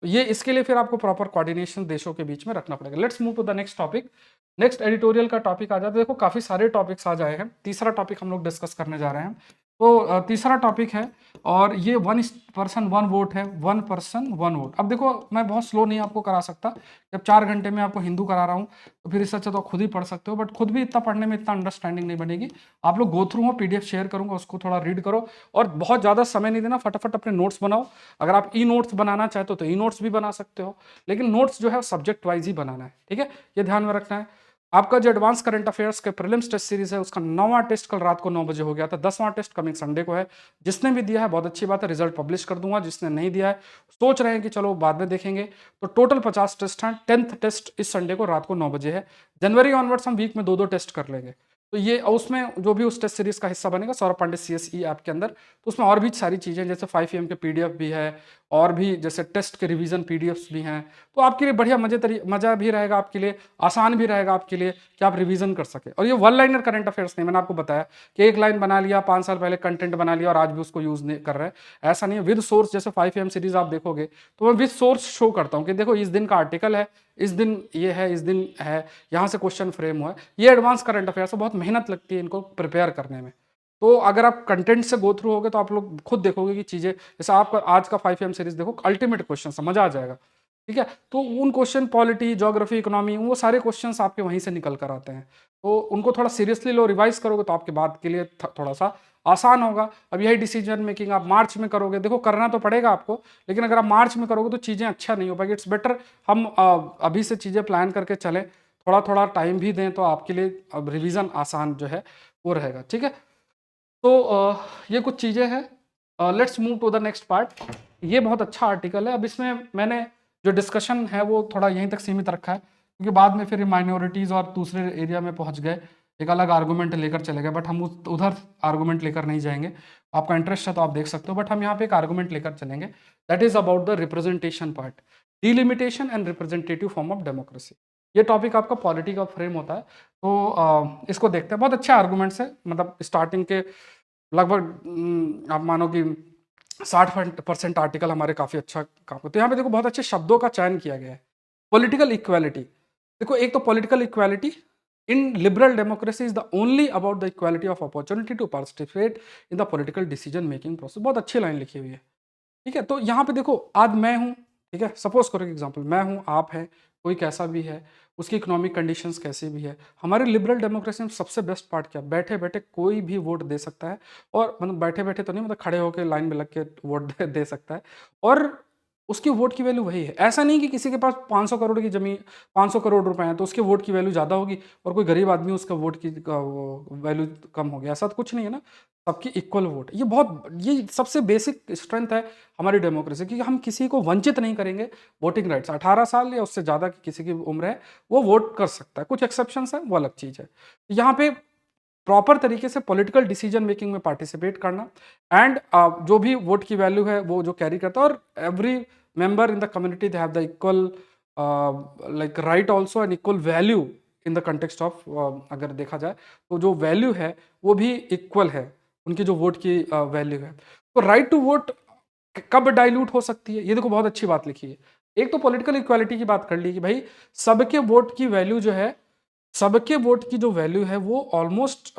तो ये इसके लिए फिर आपको प्रॉपर कोऑर्डिनेशन देशों के बीच में रखना पड़ेगा। Let's move to the next topic. Next editorial का टॉपिक आ जाता है। देखो काफ़ी सारे टॉपिक्स आ जाए हैं, तीसरा टॉपिक हम लोग डिस्कस करने जा रहे हैं। तो तीसरा टॉपिक है, और ये वन पर्सन वन वोट है, वन पर्सन वन वोट। अब देखो मैं बहुत स्लो नहीं आपको करा सकता, जब 4 घंटे में आपको हिंदू करा रहा हूँ तो फिर इससे अच्छा तो आप खुद ही पढ़ सकते हो, बट खुद भी इतना पढ़ने में इतना अंडरस्टैंडिंग नहीं बनेगी। आप लोग गो थ्रू हो, पीडीएफ शेयर करूंगा, उसको थोड़ा रीड करो, और बहुत ज़्यादा समय नहीं देना, फटाफट अपने नोट्स बनाओ। अगर आप ई नोट्स बनाना चाहते हो तो ई नोट्स भी बना सकते हो, लेकिन नोट्स जो है सब्जेक्ट वाइज ही बनाना है, ठीक है, ये ध्यान में रखना है। आपका जो एडवांस करंट अफेयर्स के प्रीलिम्स टेस्ट सीरीज है उसका 9वां टेस्ट कल रात को 9 बजे हो गया था, 10वां टेस्ट कमिंग संडे को है। जिसने भी दिया है बहुत अच्छी बात है, रिजल्ट पब्लिश कर दूंगा। जिसने नहीं दिया है, सोच रहे हैं कि चलो बाद में देखेंगे, तो टोटल 50 टेस्ट हैं। 10th टेस्ट इस संडे को रात को 9 बजे है। जनवरी ऑनवर्ड्स हम वीक में 2-2 टेस्ट कर लेंगे। तो ये उसमें जो भी उस टेस्ट सीरीज का हिस्सा बनेगा सौरभ पांडे CSE ऐप के अंदर, तो उसमें और भी सारी चीज़ें, जैसे 5 AM के PDF भी है, और भी जैसे टेस्ट के रिवीजन PDFs भी हैं। तो आपके लिए बढ़िया मजा भी रहेगा, आपके लिए आसान भी रहेगा आपके लिए कि आप रिवीजन कर सके। और ये वन लाइनर करंट अफेयर्स नहीं, मैंने आपको बताया कि एक लाइन बना लिया, 5 साल पहले कंटेंट बना लिया और आज भी उसको यूज नहीं कर रहे हैं, ऐसा नहीं है। विद सोर्स, जैसे 5 AM सीरीज आप देखोगे तो मैं विद सोर्स शो करता हूँ कि देखो इस दिन का आर्टिकल है, इस दिन ये है, इस दिन है, यहाँ से क्वेश्चन फ्रेम हुआ है। ये एडवांस करंट अफेयर्स है, बहुत मेहनत लगती है इनको प्रिपेयर करने में। तो अगर आप कंटेंट से गो थ्रू होगे तो आप लोग खुद देखोगे कि चीज़ें, जैसे आपका आज का 5 AM सीरीज देखो, अल्टीमेट क्वेश्चन, समझ आ जाएगा, ठीक है। तो उन क्वेश्चन, पॉलिटी, ज्योग्राफी, इकोनॉमी, वो सारे क्वेश्चंस आपके वहीं से निकल कर आते हैं। तो उनको थोड़ा सीरियसली लो, रिवाइज करोगे तो आपके बाद के लिए थोड़ा सा आसान होगा। अब यही डिसीजन मेकिंग आप मार्च में करोगे, देखो करना तो पड़ेगा आपको, लेकिन अगर आप मार्च में करोगे तो चीज़ें अच्छा नहीं हो पाएगी। इट्स बेटर हम अभी से चीज़ें प्लान करके चलें, थोड़ा थोड़ा टाइम भी दें, तो आपके लिए अब रिवीजन आसान जो है वो रहेगा, ठीक है। तो ये कुछ चीज़ें हैं। Let's move to the next part. ये बहुत अच्छा आर्टिकल है। अब इसमें मैंने जो डिस्कशन है वो थोड़ा यहीं तक सीमित रखा है, क्योंकि बाद में फिर माइनॉरिटीज़ और दूसरे एरिया में पहुंच गए, एक अलग आर्गूमेंट लेकर चले गए, बट हम उधर आर्गूमेंट लेकर नहीं जाएंगे। आपका इंटरेस्ट है तो आप देख सकते हो, बट हम यहाँ पे एक आर्गूमेंट लेकर चलेंगे, that is about the representation part, delimitation and representative form of democracy. ये टॉपिक आपका पॉलिटी का फ्रेम होता है। तो इसको देखते हैं। बहुत अच्छे आर्गूमेंट्स है, मतलब स्टार्टिंग के लगभग आप मानो कि 60% आर्टिकल हमारे काफ़ी अच्छा काम करते हैं। यहाँ पे देखो बहुत अच्छे शब्दों का चयन किया गया है। पॉलिटिकल इक्वालिटी, देखो एक तो political equality in liberal democracy is the only about the equality of opportunity to participate in the political decision making process. बहुत अच्छी लाइन लिखी हुई है, ठीक है। तो यहाँ पे देखो आज मैं हूँ, ठीक है, सपोज करो एग्जांपल मैं हूँ, आप है, कोई कैसा भी है, उसकी इकोनॉमिक कंडीशंस कैसी भी है। हमारे लिबरल डेमोक्रेसी में सबसे बेस्ट पार्ट क्या, बैठे बैठे कोई भी वोट दे सकता है, और मतलब बैठे बैठे तो नहीं, मतलब खड़े होकर लाइन में लग के वोट दे सकता है, और उसकी वोट की वैल्यू वही है। ऐसा नहीं कि किसी के पास 500 करोड़ की जमीन, 500 करोड़ रुपए हैं तो उसके वोट की वैल्यू ज़्यादा होगी, और कोई गरीब आदमी उसका वोट की वैल्यू कम होगी, ऐसा तो कुछ नहीं है ना। सबकी इक्वल वोट, ये सबसे बेसिक स्ट्रेंथ है हमारी डेमोक्रेसी की, हम किसी को वंचित नहीं करेंगे वोटिंग राइट्स। 18 साल या उससे ज़्यादा की किसी की उम्र है वो वोट कर सकता है, कुछ एक्सेप्शंस है वो अलग चीज़ है। यहाँ पे प्रॉपर तरीके से पॉलिटिकल डिसीजन मेकिंग में पार्टिसिपेट करना, एंड जो भी वोट की वैल्यू है वो जो कैरी करता है, और every member in the community they have the equal like right also and equal value in the context of, अगर देखा जाए तो जो वैल्यू है वो भी इक्वल है उनकी जो वोट की वैल्यू है। तो राइट टू वोट कब डाइल्यूट हो सकती है, ये देखो बहुत अच्छी बात लिखी है। एक तो पॉलिटिकल इक्वालिटी की बात कर ली कि भाई सबके वोट की वैल्यू जो है, सबके वोट की जो वैल्यू है वो ऑलमोस्ट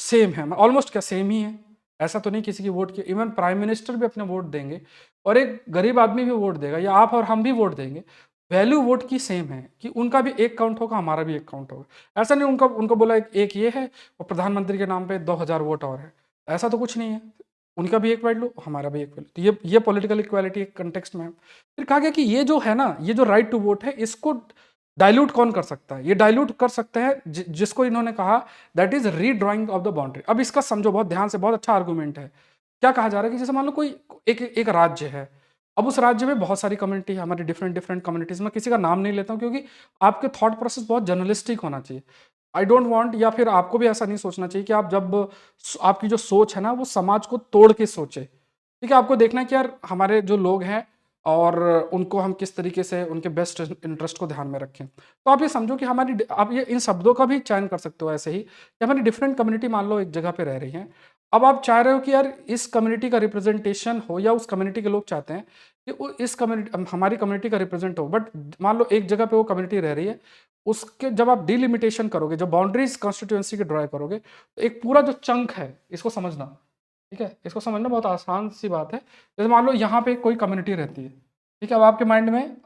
सेम है, ऑलमोस्ट क्या सेम ही है, ऐसा तो नहीं किसी की वोट की, इवन प्राइम मिनिस्टर भी अपने वोट देंगे और एक गरीब आदमी भी वोट देगा, या आप और हम भी वोट देंगे, वैल्यू वोट की सेम है कि उनका भी एक काउंट होगा, हमारा भी एक काउंट होगा। ऐसा नहीं उनका उनको बोला एक ये है और प्रधानमंत्री के नाम पे 2000 वोट और है, ऐसा तो कुछ नहीं है। उनका भी एक वैल्यू, हमारा भी एक वैल्यू, तो ये पॉलिटिकल इक्वालिटी एक कंटेक्स्ट में है। फिर कहा गया कि ये जो है ना, ये जो राइट टू वोट है, इसको डाइल्यूट कौन कर सकता है, ये डाइल्यूट कर सकते हैं जिसको इन्होंने कहा that is redrawing of the boundary. अब इसका समझो बहुत ध्यान से, बहुत अच्छा आर्गूमेंट है। क्या कहा जा रहा है कि जैसे मान लो कोई एक राज्य है, अब उस राज्य में बहुत सारी कम्युनिटी है, हमारी डिफरेंट डिफरेंट कम्युनिटीज में, किसी का नाम नहीं लेता हूँ क्योंकि आपके थॉट प्रोसेस बहुत जर्नलिस्टिक होना चाहिए। आई डोंट वांट, या फिर आपको भी ऐसा नहीं सोचना चाहिए कि आप जब आपकी जो सोच है ना वो समाज को तोड़ के सोचे, ठीक है। आपको देखना है कि यार हमारे जो लोग हैं और उनको हम किस तरीके से उनके बेस्ट इंटरेस्ट को ध्यान में रखें। तो आप ये समझो कि हमारी, आप ये इन शब्दों का भी चयन कर सकते हो ऐसे ही कि हमारी डिफरेंट कम्युनिटी मान लो एक जगह पे रह रही हैं। अब आप चाह रहे हो कि यार इस कम्युनिटी का रिप्रेजेंटेशन हो, या उस कम्युनिटी के लोग चाहते हैं कि इस कम्युनिटी, हमारी कम्युनिटी का रिप्रेजेंट हो, बट मान लो एक जगह पे वो कम्युनिटी रह रही है, उसके जब आप डिलिमिटेशन करोगे, जब बाउंड्रीज कॉन्स्टिट्यूएंसी के ड्रॉ करोगे, तो एक पूरा जो चंक है, इसको समझना, ठीक है, इसको समझना बहुत आसान सी बात है। जैसे मान लो यहाँ पे कोई कम्युनिटी रहती है, ठीक है, अब आपके माइंड में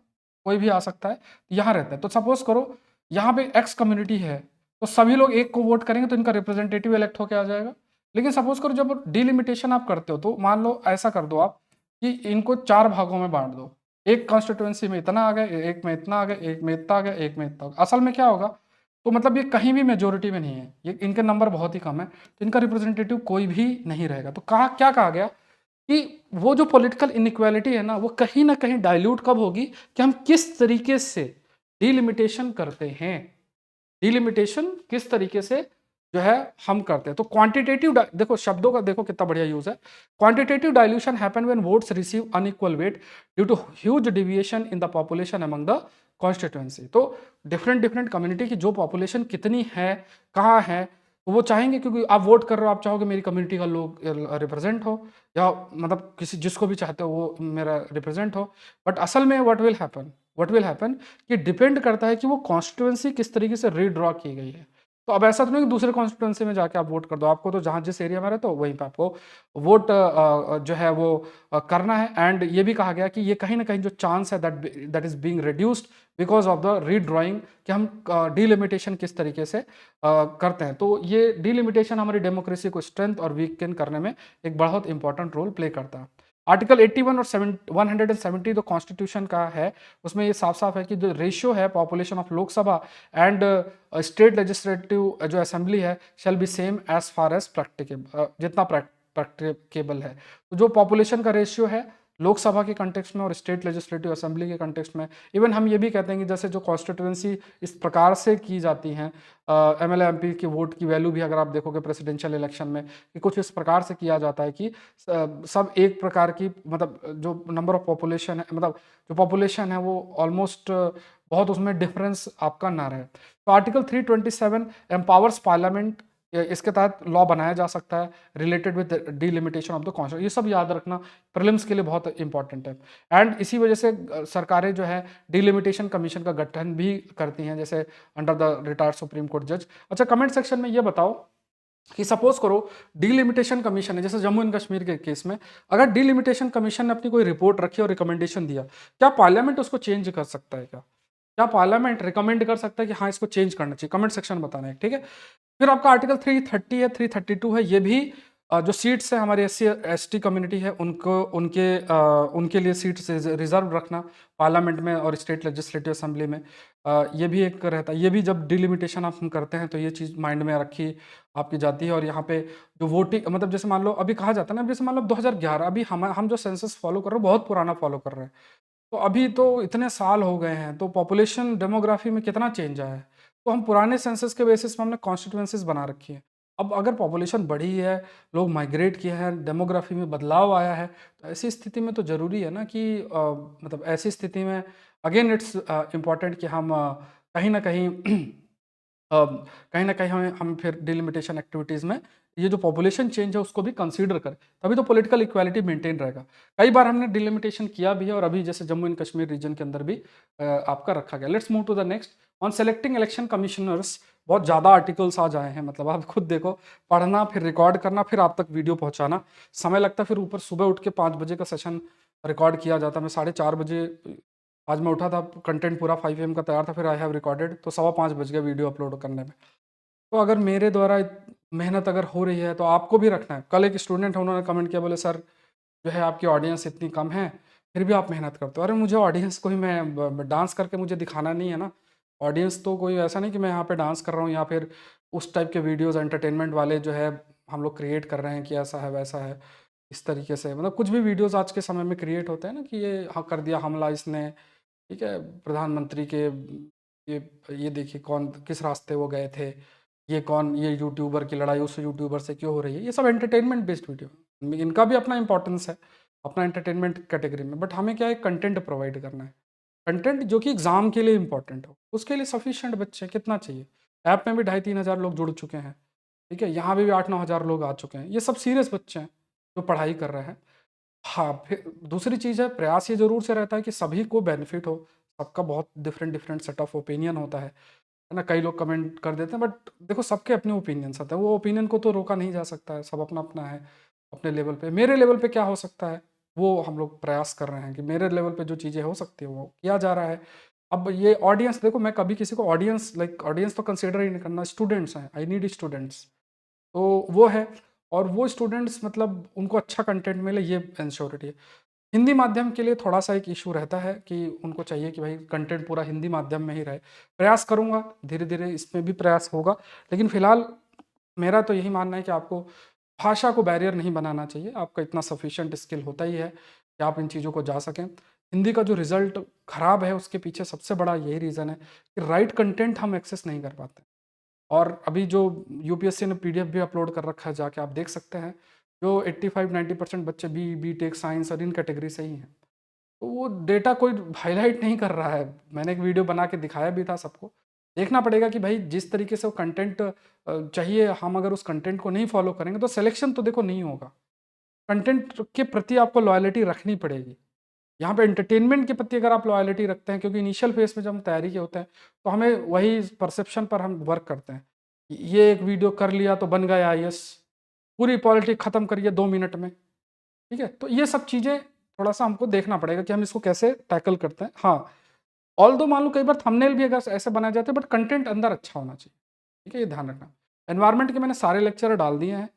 कोई भी आ सकता है, यहाँ रहता है, तो सपोज करो यहाँ पे एक्स कम्युनिटी है, तो सभी लोग एक को वोट करेंगे तो इनका रिप्रेजेंटेटिव इलेक्ट होकर आ जाएगा। लेकिन सपोज करो जब डिलिमिटेशन आप करते हो तो मान लो ऐसा कर दो आप कि इनको 4 भागों में बांट दो, एक कॉन्स्टिट्यूएंसी में इतना आ गए, एक में इतना आ गए, एक में इतना आ गया, एक में इतना आ गया। असल में क्या होगा, तो मतलब ये कहीं भी मेजोरिटी में नहीं है, ये इनके नंबर बहुत ही कम है, तो इनका रिप्रेजेंटेटिव कोई भी नहीं रहेगा। तो कहा क्या कहा गया कि वो जो पॉलिटिकल इनइक्वालिटी है ना, वो कहीं ना कहीं डाइल्यूट कब होगी कि हम किस तरीके से डिलिमिटेशन करते हैं, डिलिमिटेशन किस तरीके से जो है हम करते हैं। तो क्वांटिटेटिव, देखो शब्दों का देखो कितना बढ़िया यूज है। Quantitative dilution happen when votes receive unequal weight due to huge deviation in the population among the constituency. तो डिफरेंट डिफरेंट कम्युनिटी की जो पॉपुलेशन कितनी है, कहाँ है, तो वो चाहेंगे, क्योंकि आप वोट कर रहे हो, आप चाहोगे मेरी कम्युनिटी का लोग रिप्रेजेंट हो, या मतलब किसी जिसको भी चाहते हो वो मेरा रिप्रेजेंट हो। बट असल में व्हाट विल हैपन कि डिपेंड करता है कि वो कॉन्स्टिट्यूएंसी किस तरीके से रीड्रॉ की गई है। तो अब ऐसा तो नहीं कि दूसरे कॉन्स्टिट्यूएंसी में जाके आप वोट कर दो, आपको तो जहाँ जिस एरिया में रहते हो वहीं पे आपको वोट जो है वो करना है। एंड ये भी कहा गया कि ये कहीं ना कहीं जो चांस है that is being reduced because of the redrawing, कि हम डिलिमिटेशन किस तरीके से करते हैं। तो ये डिलिमिटेशन हमारी डेमोक्रेसी को स्ट्रेंथ और वीकन करने में एक बहुत इंपॉर्टेंट रोल प्ले करता है। आर्टिकल 81 और 170 जो कॉन्स्टिट्यूशन का है, उसमें ये साफ साफ है कि जो रेशियो है population of Lok Sabha and state legislative जो असेंबली है shall be same as far as practicable, जितना प्रैक्टिकेबल है। तो जो पॉपुलेशन का रेशियो है लोकसभा के कंटेक्स्ट में और स्टेट लेजिस्लेटिव असेंबली के कंटेक्स्ट में, इवन हम ये भी कहते हैं कि जैसे जो कॉन्स्टिट्यूएंसी इस प्रकार से की जाती हैं, एमएलए एमपी की वोट की वैल्यू भी अगर आप देखोगे प्रेसिडेंशियल इलेक्शन में कि कुछ इस प्रकार से किया जाता है कि सब एक प्रकार की, मतलब जो नंबर ऑफ पॉपुलेशन है, मतलब जो पॉपुलेशन है वो ऑलमोस्ट बहुत उसमें डिफरेंस आपका ना रहे। तो आर्टिकल 327 एम्पावर्स पार्लियामेंट इसके तहत लॉ बनाया जा सकता है related with delimitation of the constitution. ये सब याद रखना प्रीलिम्स के लिए बहुत इंपॉर्टेंट है। एंड इसी वजह से सरकारें जो है डिलिमिटेशन कमीशन का गठन भी करती हैं, जैसे under the retired supreme court जज। अच्छा, कमेंट सेक्शन में ये बताओ कि सपोज करो डिलिमिटेशन कमीशन है, जैसे जम्मू एंड कश्मीर के केस में अगर डिलिमिटेशन कमीशन ने अपनी कोई रिपोर्ट रखी और रिकमेंडेशन दिया, क्या पार्लियामेंट उसको चेंज कर सकता है? क्या पार्लियामेंट रिकमेंड कर सकता है कि हाँ इसको चेंज करना चाहिए? कमेंट सेक्शन में बताना है, ठीक है। फिर आपका आर्टिकल 330 है, 332 है, ये भी जो सीट्स है हमारे SC ST कम्युनिटी है उनको उनके लिए सीट्स रिजर्व रखना पार्लियामेंट में और स्टेट लेजिस्लेटिव असेंबली में, ये भी एक रहता है। ये भी जब डिलिमिटेशन आप हम करते हैं तो ये चीज़ माइंड में रखी आपकी जाती है। और यहाँ पे जो वोटिंग, मतलब जैसे मान लो अभी कहा जाता है ना, जैसे मान लो 2011, अभी हम जो सेंसस फॉलो कर रहे हैं बहुत पुराना फॉलो कर रहे हैं, तो अभी तो इतने साल हो गए हैं, तो पॉपुलेशन डेमोग्राफी में कितना चेंज आया है। तो हम पुराने सेंसस के बेसिस पे हमने कॉन्स्टिट्यूएंसीज बना रखी है। अब अगर पॉपुलेशन बढ़ी है, लोग माइग्रेट किए हैं, डेमोग्राफी में बदलाव आया है, तो ऐसी स्थिति में तो ज़रूरी है ना कि मतलब ऐसी स्थिति में अगेन इट्स इम्पॉर्टेंट कि हम कहीं ना कहीं कहीं न कहीं हम फिर डिलिमिटेशन एक्टिविटीज़ में ये जो पॉपुलेशन चेंज है उसको भी कंसीडर करें, तभी तो पॉलिटिकल इक्वालिटी मेंटेन रहेगा। कई बार हमने डिलिमिटेशन किया भी है और अभी जैसे जम्मू एंड कश्मीर रीजन के अंदर भी आपका रखा गया। Let's move to the next on selecting election commissioners. बहुत ज़्यादा आर्टिकल्स आज आए हैं, मतलब आप खुद देखो, पढ़ना फिर रिकॉर्ड करना फिर आप तक वीडियो पहुँचाना समय लगता है। फिर ऊपर सुबह उठ के 5 बजे का सेशन रिकॉर्ड किया जाता है। मैं 4:30 बजे आज मैं उठा था, कंटेंट पूरा 5 AM का तैयार था, फिर आई हैव रिकॉर्डेड, तो 5:15 बज गया वीडियो अपलोड करने में। तो अगर मेरे द्वारा मेहनत अगर हो रही है तो आपको भी रखना है। कल एक स्टूडेंट है, उन्होंने कमेंट किया, बोले सर जो है आपकी ऑडियंस इतनी कम है फिर भी आप मेहनत करते हो। अरे मुझे ऑडियंस कोई मैं डांस करके मुझे दिखाना नहीं है ना। ऑडियंस तो कोई ऐसा नहीं कि मैं यहाँ पे डांस कर रहा हूँ या फिर उस टाइप के वीडियोस एंटरटेनमेंट वाले जो है हम लोग क्रिएट कर रहे हैं कि ऐसा है वैसा है इस तरीके से। मतलब कुछ भी वीडियोस आज के समय में क्रिएट होते हैं ना कि ये हाँ कर दिया हमला इसने, ठीक है, प्रधानमंत्री के ये देखिए कौन किस रास्ते वो गए थे, ये कौन, ये यूट्यूबर की लड़ाई उस यूट्यूबर से क्यों हो रही है। ये सब एंटरटेनमेंट बेस्ड वीडियो, इनका भी अपना इंपॉर्टेंस है अपना एंटरटेनमेंट कैटेगरी में, बट हमें क्या है कंटेंट प्रोवाइड करना है। कंटेंट जो कि एग्जाम के लिए इंपॉर्टेंट हो, उसके लिए सफिशिएंट बच्चे कितना चाहिए। ऐप में भी 2,500-3,000 लोग जुड़ चुके हैं, ठीक है, यहाँ भी 8-9 हज़ार लोग आ चुके हैं। ये सब सीरियस बच्चे हैं जो पढ़ाई कर रहे हैं। हाँ, फिर दूसरी चीज़ है, प्रयास ये ज़रूर से रहता है कि सभी को बेनिफिट हो। सबका बहुत different different set of opinion होता है ना। कई लोग कमेंट कर देते हैं, बट देखो सबके अपने ओपिनियंस होते हैं, वो ओपिनियन को तो रोका नहीं जा सकता है, सब अपना अपना है अपने लेवल पे। मेरे लेवल पे क्या हो सकता है वो हम लोग प्रयास कर रहे हैं कि मेरे लेवल पे जो चीज़ें हो सकती है वो किया जा रहा है। अब ये ऑडियंस देखो, मैं कभी किसी को ऑडियंस ऑडियंस तो कंसिडर ही नहीं करना, स्टूडेंट्स हैं, आई नीड स्टूडेंट्स, तो वो है। और वो स्टूडेंट्स मतलब उनको अच्छा कंटेंट मिले, ये इंश्योरिटी है। हिंदी माध्यम के लिए थोड़ा सा एक इशू रहता है कि उनको चाहिए कि भाई कंटेंट पूरा हिंदी माध्यम में ही रहे। प्रयास करूँगा, धीरे धीरे इसमें भी प्रयास होगा, लेकिन फिलहाल मेरा तो यही मानना है कि आपको भाषा को बैरियर नहीं बनाना चाहिए। आपका इतना सफिशिएंट स्किल होता ही है कि आप इन चीज़ों को जा सकें। हिंदी का जो रिजल्ट खराब है उसके पीछे सबसे बड़ा यही रीज़न है कि राइट कंटेंट हम एक्सेस नहीं कर पाते। और अभी जो यूपीएससी ने पीडीएफ भी अपलोड कर रखा है, जाके आप देख सकते हैं, जो 85-90% बच्चे बीटेक साइंस और इन कैटेगरी से ही हैं। तो वो डेटा कोई हाईलाइट नहीं कर रहा है। मैंने एक वीडियो बना के दिखाया भी था सबको। देखना पड़ेगा कि भाई जिस तरीके से वो कंटेंट चाहिए, हम अगर उस कंटेंट को नहीं फॉलो करेंगे तो सिलेक्शन तो देखो नहीं होगा। कंटेंट के प्रति आपको लॉयल्टी रखनी पड़ेगी। यहाँ पे एंटरटेनमेंट के प्रति अगर आप लॉयल्टी रखते हैं, क्योंकि इनिशियल फेज में जब हम तैयारी के होते हैं तो हमें वही परसेप्शन पर हम वर्क करते हैं। ये एक वीडियो कर लिया तो बन गए आईएएस, पूरी पॉलिटिक्स खत्म करिए 2 मिनट में, ठीक है। तो ये सब चीज़ें थोड़ा सा हमको देखना पड़ेगा कि हम इसको कैसे टैकल करते हैं। हाँ, ऑल्दो मान लो कई बार थंबनेल भी अगर ऐसे बनाए जाते हैं, बट कंटेंट अंदर अच्छा होना चाहिए, ठीक है, ये ध्यान रखना। एनवायरनमेंट के मैंने सारे लेक्चर डाल दिए हैं,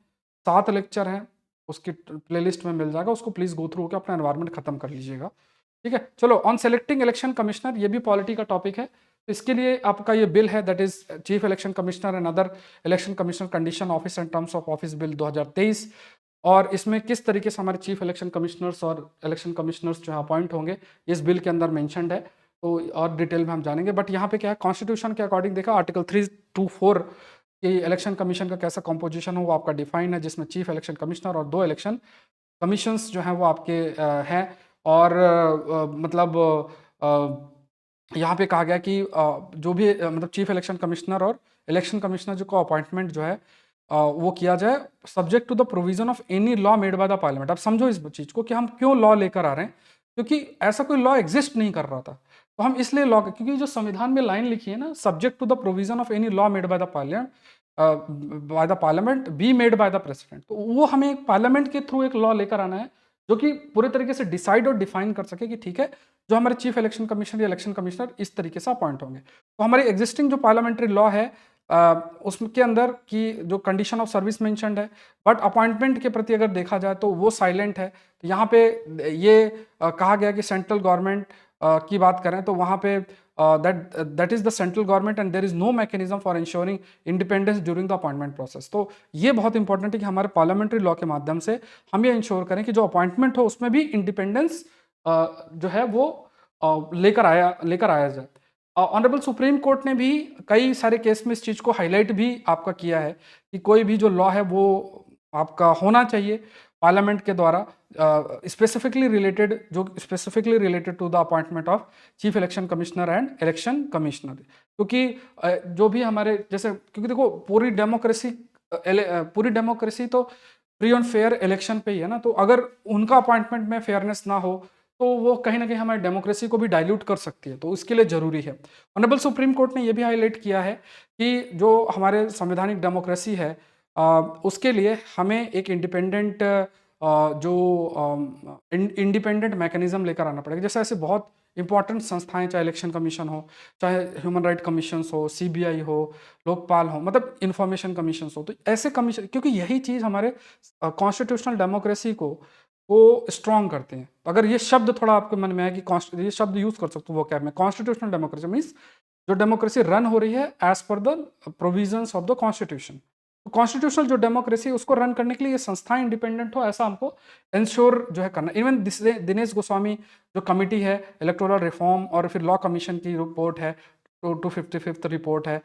7 लेक्चर हैं, उसकी प्लेलिस्ट में मिल जाएगा, उसको प्लीज़ गो थ्रू होकर अपना एनवायरनमेंट खत्म कर लीजिएगा, ठीक है। चलो, ऑन सेलेक्टिंग इलेक्शन कमिश्नर, ये भी पॉलिटी का टॉपिक है। तो इसके लिए आपका ये बिल है, that is chief election commissioner and other election commissioner condition office and terms of office bill 2023। और इसमें किस तरीके से हमारे चीफ इलेक्शन कमिश्नर्स और इलेक्शन कमिश्नर्स जो है अपॉइंट होंगे, इस बिल के अंदर मेंशन्ड है। तो और डिटेल में हम जानेंगे, बट यहाँ पे क्या है, कॉन्स्टिट्यूशन के अकॉर्डिंग देखा, आर्टिकल 324 कि इलेक्शन कमीशन का कैसा कॉम्पोजिशन हो वो आपका डिफाइन है, जिसमें चीफ इलेक्शन कमिश्नर और 2 इलेक्शन कमीशंस जो हैं वो आपके हैं। और मतलब यहाँ पे कहा गया कि जो भी मतलब चीफ इलेक्शन कमिश्नर और इलेक्शन कमिश्नर जो को अपॉइंटमेंट जो है वो किया जाए subject to the provision of any law made by the parliament. अब समझो इस चीज को कि हम क्यों लॉ लेकर आ रहे हैं, क्योंकि ऐसा कोई लॉ एग्जिस्ट नहीं कर रहा था, तो हम इसलिए लॉ, क्योंकि जो संविधान में लाइन लिखी है ना, subject to the provision of any law made by the parliament be made by the president, तो वो हमें एक पार्लियामेंट के थ्रू एक लॉ लेकर आना है जो कि पूरे तरीके से डिसाइड और डिफाइन कर सके कि ठीक है, जो हमारे चीफ इलेक्शन कमिश्नर या इलेक्शन कमिश्नर इस तरीके से अपॉइंट होंगे। तो हमारी एग्जिस्टिंग जो पार्लियामेंट्री लॉ है उसके अंदर की जो कंडीशन ऑफ सर्विस मेंशन्ड है, बट अपॉइंटमेंट के प्रति अगर देखा जाए तो वो साइलेंट है। तो यहाँ पे ये कहा गया कि सेंट्रल गवर्नमेंट की बात करें तो वहाँ पे that is the central government and there is no mechanism for insuring independence during the appointment process. तो ये बहुत इंपॉर्टेंट है कि हमारे पार्लियामेंट्री लॉ के माध्यम से हम ये इंश्योर करें कि जो अपॉइंटमेंट हो उसमें भी इंडिपेंडेंस जो है वो लेकर आया जाए। ऑनरेबल सुप्रीम कोर्ट ने भी कई सारे केस में इस चीज़ को हाईलाइट भी आपका किया है कि कोई भी जो लॉ है वो आपका होना चाहिए पार्लियामेंट के द्वारा, specifically related to the appointment of chief election commissioner and election commissioner. क्योंकि जो भी हमारे जैसे, क्योंकि देखो पूरी डेमोक्रेसी तो फ्री एंड फेयर इलेक्शन पे ही है ना, तो अगर उनका अपॉइंटमेंट में फेयरनेस ना हो तो वो कहीं ना कहीं हमारी डेमोक्रेसी को भी डाइल्यूट कर सकती है, तो इसके लिए जरूरी है। ऑनरेबल सुप्रीम कोर्ट ने ये भी हाईलाइट किया है कि जो हमारे संवैधानिक डेमोक्रेसी है उसके लिए हमें एक इंडिपेंडेंट इंडिपेंडेंट मैकेनिज्म लेकर आना पड़ेगा। जैसे ऐसे बहुत इंपॉर्टेंट संस्थाएं, चाहे इलेक्शन कमिशन हो, चाहे ह्यूमन राइट कमीशन हो, सीबीआई हो, लोकपाल हो, मतलब इंफॉर्मेशन कमीशन हो, तो ऐसे कमीशन, क्योंकि यही चीज़ हमारे कॉन्स्टिट्यूशनल डेमोक्रेसी को स्ट्रॉन्ग करते हैं। तो अगर ये शब्द थोड़ा आपके मन में है कि ये शब्द यूज कर सकते हो वो कैब में, कॉन्स्टिट्यूशनल डेमोक्रेसी मीन्स जो डेमोक्रेसी रन हो रही है as per the provisions of the constitution. तो कॉन्स्टिट्यूशनल जो डेमोक्रेसी उसको रन करने के लिए ये संस्थाएं इंडिपेंडेंट हो, ऐसा हमको इंश्योर जो है करना। इवन दिनेश गोस्वामी जो कमिटी है इलेक्टोरल रिफॉर्म और फिर लॉ कमीशन की रिपोर्ट है, 255th रिपोर्ट है,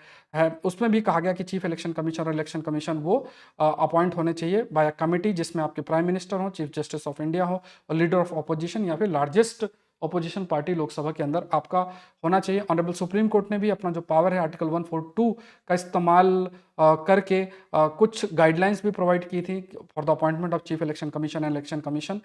उसमें भी कहा गया कि चीफ इलेक्शन कमीशन और इलेक्शन कमीशन वो अपॉइंट होने चाहिए बाय अ कमिटी जिसमें आपके प्राइम मिनिस्टर हो, चीफ जस्टिस ऑफ इंडिया हो और लीडर ऑफ ऑपोजिशन या फिर लार्जेस्ट ऑपोजिशन पार्टी लोकसभा के अंदर आपका होना चाहिए। ऑनरेबल सुप्रीम कोर्ट ने भी अपना जो पावर है आर्टिकल 142 का इस्तेमाल करके कुछ गाइडलाइंस भी प्रोवाइड की थी for the appointment of chief election commission and election commission,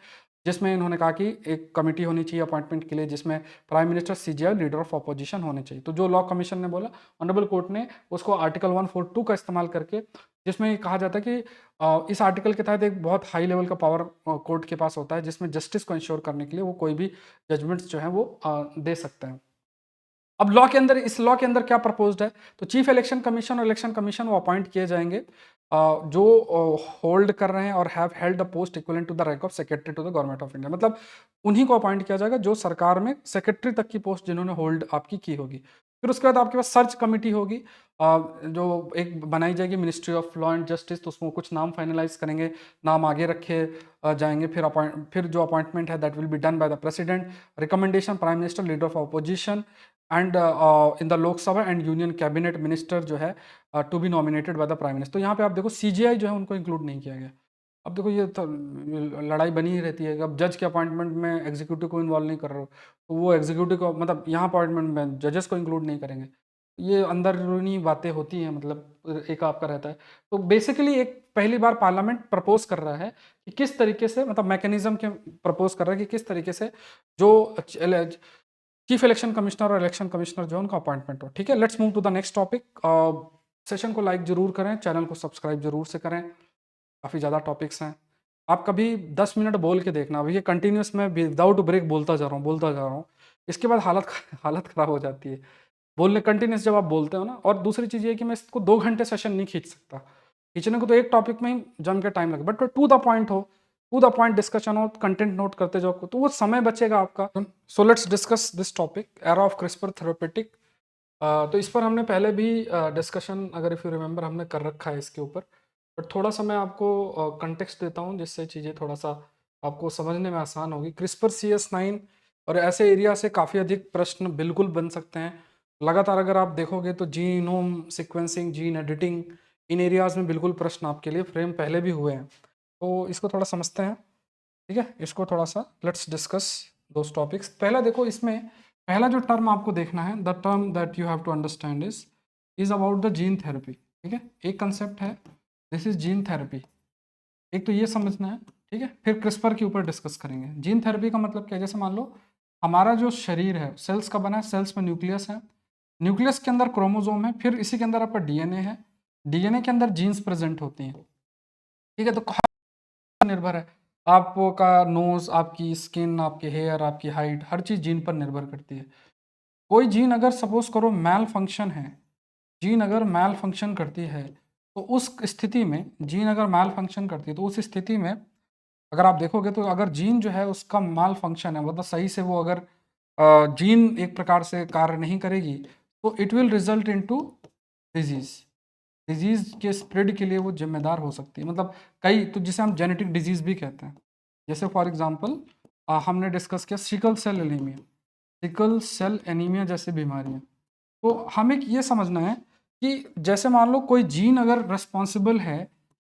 जिसमें इन्होंने कहा कि एक कमेटी होनी चाहिए अपॉइंटमेंट के लिए जिसमें prime minister, CGI, leader of opposition होने चाहिए। तो जो लॉ कमीशन ने बोला, ऑनरेबल कोर्ट ने उसको आर्टिकल 142 का इस्तेमाल करके, जिसमें कहा जाता है कि इस आर्टिकल के तहत एक बहुत हाई लेवल का पावर कोर्ट के पास होता है जिसमें जस्टिस को इंश्योर करने के लिए वो कोई भी जजमेंट्स जो है वो दे सकते हैं। अब लॉ के अंदर, इस लॉ के अंदर क्या प्रपोज्ड है, तो चीफ इलेक्शन कमीशन और इलेक्शन कमीशन वो अपॉइंट किए जाएंगे जो होल्ड कर रहे हैं और have held the post equivalent to the rank of secretary to the government of India, मतलब उन्हीं को अपॉइंट किया जाएगा जो सरकार में सेक्रेटरी तक की पोस्ट जिन्होंने होल्ड आपकी की होगी। फिर उसके बाद आपके पास सर्च कमेटी होगी जो एक बनाई जाएगी ministry of law and justice, तो उसमें कुछ नाम फाइनलाइज करेंगे, नाम आगे रखे जाएंगे। फिर जो अपॉइंटमेंट है that will be done by the president, recommendation prime minister, leader of opposition and in the Lok Sabha and union cabinet minister जो है to be nominated by the prime minister. तो यहाँ पे आप देखो सीजीआई जो है उनको इंक्लूड नहीं किया गया। अब देखो ये तो लड़ाई बनी ही रहती है, अब जज के अपॉइंटमेंट में एग्जीक्यूटिव को इन्वॉल्व नहीं कर रहे हो तो वो एग्जीक्यूटिव को, मतलब यहाँ अपॉइंटमेंट में जजेस को इंक्लूड नहीं करेंगे, ये अंदरूनी बातें होती हैं, मतलब एक आपका रहता है। तो बेसिकली एक पहली बार पार्लियामेंट प्रपोज कर रहा है कि किस तरीके से, मतलब मैकेनिज्म के प्रपोज कर रहा है कि किस तरीके से जो चीफ इलेक्शन कमिश्नर और इलेक्शन कमिश्नर जो उनका अपॉइंटमेंट हो। ठीक है, let's move to the next topic. Session को लाइक जरूर करें, चैनल को सब्सक्राइब जरूर से करें, काफ़ी ज़्यादा टॉपिक्स हैं। आप कभी 10 मिनट बोल के देखना, अभी ये कंटिन्यूस मैं विदाउट ब्रेक बोलता जा रहा हूँ, इसके बाद हालत ख़राब हो जाती है बोलने कंटिन्यूस जब आप बोलते हो ना। और दूसरी चीज़ ये है कि मैं इसको 2 घंटे सेशन नहीं खींच सकता, खींचने को तो एक टॉपिक में ही जम के टाइम लगे, बट टू द पॉइंट हो, टू द पॉइंट डिस्कशन हो, कंटेंट नोट करते जाओ तो वो समय बचेगा आपका। So let's discuss this topic, era of CRISPR therapeutic. तो इस पर हमने पहले भी डिस्कशन, अगर इफ़ यू रिमेंबर, हमने कर रखा है इसके ऊपर, बट थोड़ा सा मैं आपको कंटेक्स्ट देता हूँ जिससे चीज़ें थोड़ा सा आपको समझने में आसान होगी। क्रिस्पर CS9 और ऐसे एरिया से काफ़ी अधिक प्रश्न बिल्कुल बन सकते हैं। लगातार अगर आप देखोगे तो जीनोम सीक्वेंसिंग, जीन एडिटिंग, इन एरियाज़ में बिल्कुल प्रश्न आपके लिए फ्रेम पहले भी हुए हैं। तो इसको थोड़ा समझते हैं, ठीक है, इसको थोड़ा सा लेट्स डिस्कस दोज टॉपिक्स। पहला देखो, इसमें पहला जो टर्म आपको देखना है, the term that you have to understand is about the gene therapy. ठीक है, एक कंसेप्ट है दिस इज जीन थेरेपी। एक तो ये समझना है, ठीक है। फिर क्रिस्पर के ऊपर डिस्कस करेंगे। जीन थेरेपी का मतलब क्या है, जैसे मान लो हमारा जो शरीर है सेल्स का बना है, सेल्स में न्यूक्लियस है, न्यूक्लियस के अंदर क्रोमोसोम है, फिर इसी के अंदर आपका डीएनए है, डीएनए के अंदर जीन्स प्रेजेंट होती हैं, ठीक है। तो कहाँ निर्भर है, आपका नोज, आपकी स्किन, आपके हेयर, आपकी हाइट, हर चीज़ जीन पर निर्भर करती है। कोई जीन अगर सपोज करो मैल फंक्शन है, जीन अगर मैल फंक्शन करती है, तो उस स्थिति में, जीन अगर मैल फंक्शन करती है तो उस स्थिति में अगर आप देखोगे तो अगर जीन जो है उसका माल फंक्शन है, मतलब सही से वो अगर जीन एक प्रकार से कार्य नहीं करेगी, तो it will result into disease. Disease के स्प्रेड के लिए वो जिम्मेदार हो सकती है, मतलब कई, तो जिसे हम जेनेटिक डिजीज भी कहते हैं। जैसे फॉर एग्जांपल हमने डिस्कस किया sickle cell anaemia, sickle cell anaemia जैसी बीमारियां। तो हमें ये समझना है कि जैसे मान लो कोई जीन अगर रिस्पॉन्सिबल है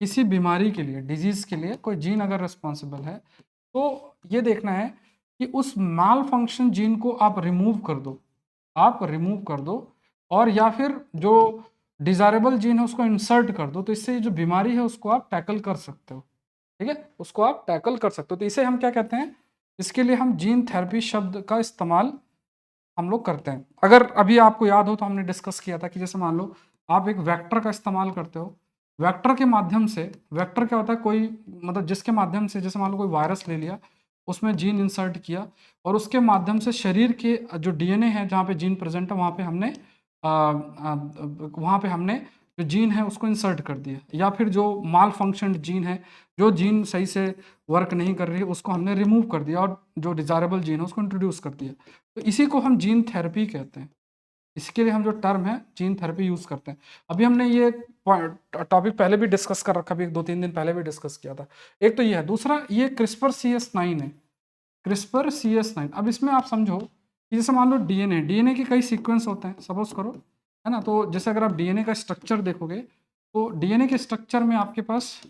किसी बीमारी के लिए, डिजीज के लिए कोई जीन अगर रिस्पॉन्सिबल है, तो ये देखना है कि उस माल फंक्शन जीन को आप रिमूव कर दो, आप रिमूव कर दो, और या फिर जो डिजायरेबल जीन है उसको इंसर्ट कर दो, तो इससे ये जो बीमारी है उसको आप टैकल कर सकते हो, ठीक है, उसको आप टैकल कर सकते हो। तो इसे हम क्या कहते हैं, इसके लिए हम जीन थेरेपी शब्द का इस्तेमाल हम लोग करते हैं। अगर अभी आपको याद हो तो हमने डिस्कस किया था कि जैसे मान लो आप एक वेक्टर का इस्तेमाल करते हो, वेक्टर के माध्यम से, वेक्टर क्या होता है, कोई मतलब जिसके माध्यम से, जैसे मान लो कोई वायरस ले लिया, उसमें जीन इंसर्ट किया, और उसके माध्यम से शरीर के जो डीएनए है जहाँ पे जीन प्रेजेंट है, वहाँ पे हमने जो जीन है उसको इंसर्ट कर दिया, या फिर जो माल फंक्शन जीन है, जो जीन सही से वर्क नहीं कर रही है, उसको हमने रिमूव कर दिया, और जो डिजायरेबल जीन है उसको इंट्रोड्यूस कर दिया। तो इसी को हम जीन थेरेपी कहते हैं। इसके लिए हम जो टर्म है जीन थेरेपी यूज करते हैं। अभी हमने ये टॉपिक पहले भी डिस्कस कर रखा, अभी 2-3 दिन पहले भी डिस्कस किया था। एक तो ये है, दूसरा ये क्रिस्पर CS9 है, क्रिस्पर CS9। अब इसमें आप समझो कि जैसे मान लो डीएनए, डीएनए के कई सीक्वेंस होते हैं सपोज करो, है ना। तो जैसे अगर आप डीएनए का स्ट्रक्चर देखोगे, तो डीएनए के स्ट्रक्चर में आपके पास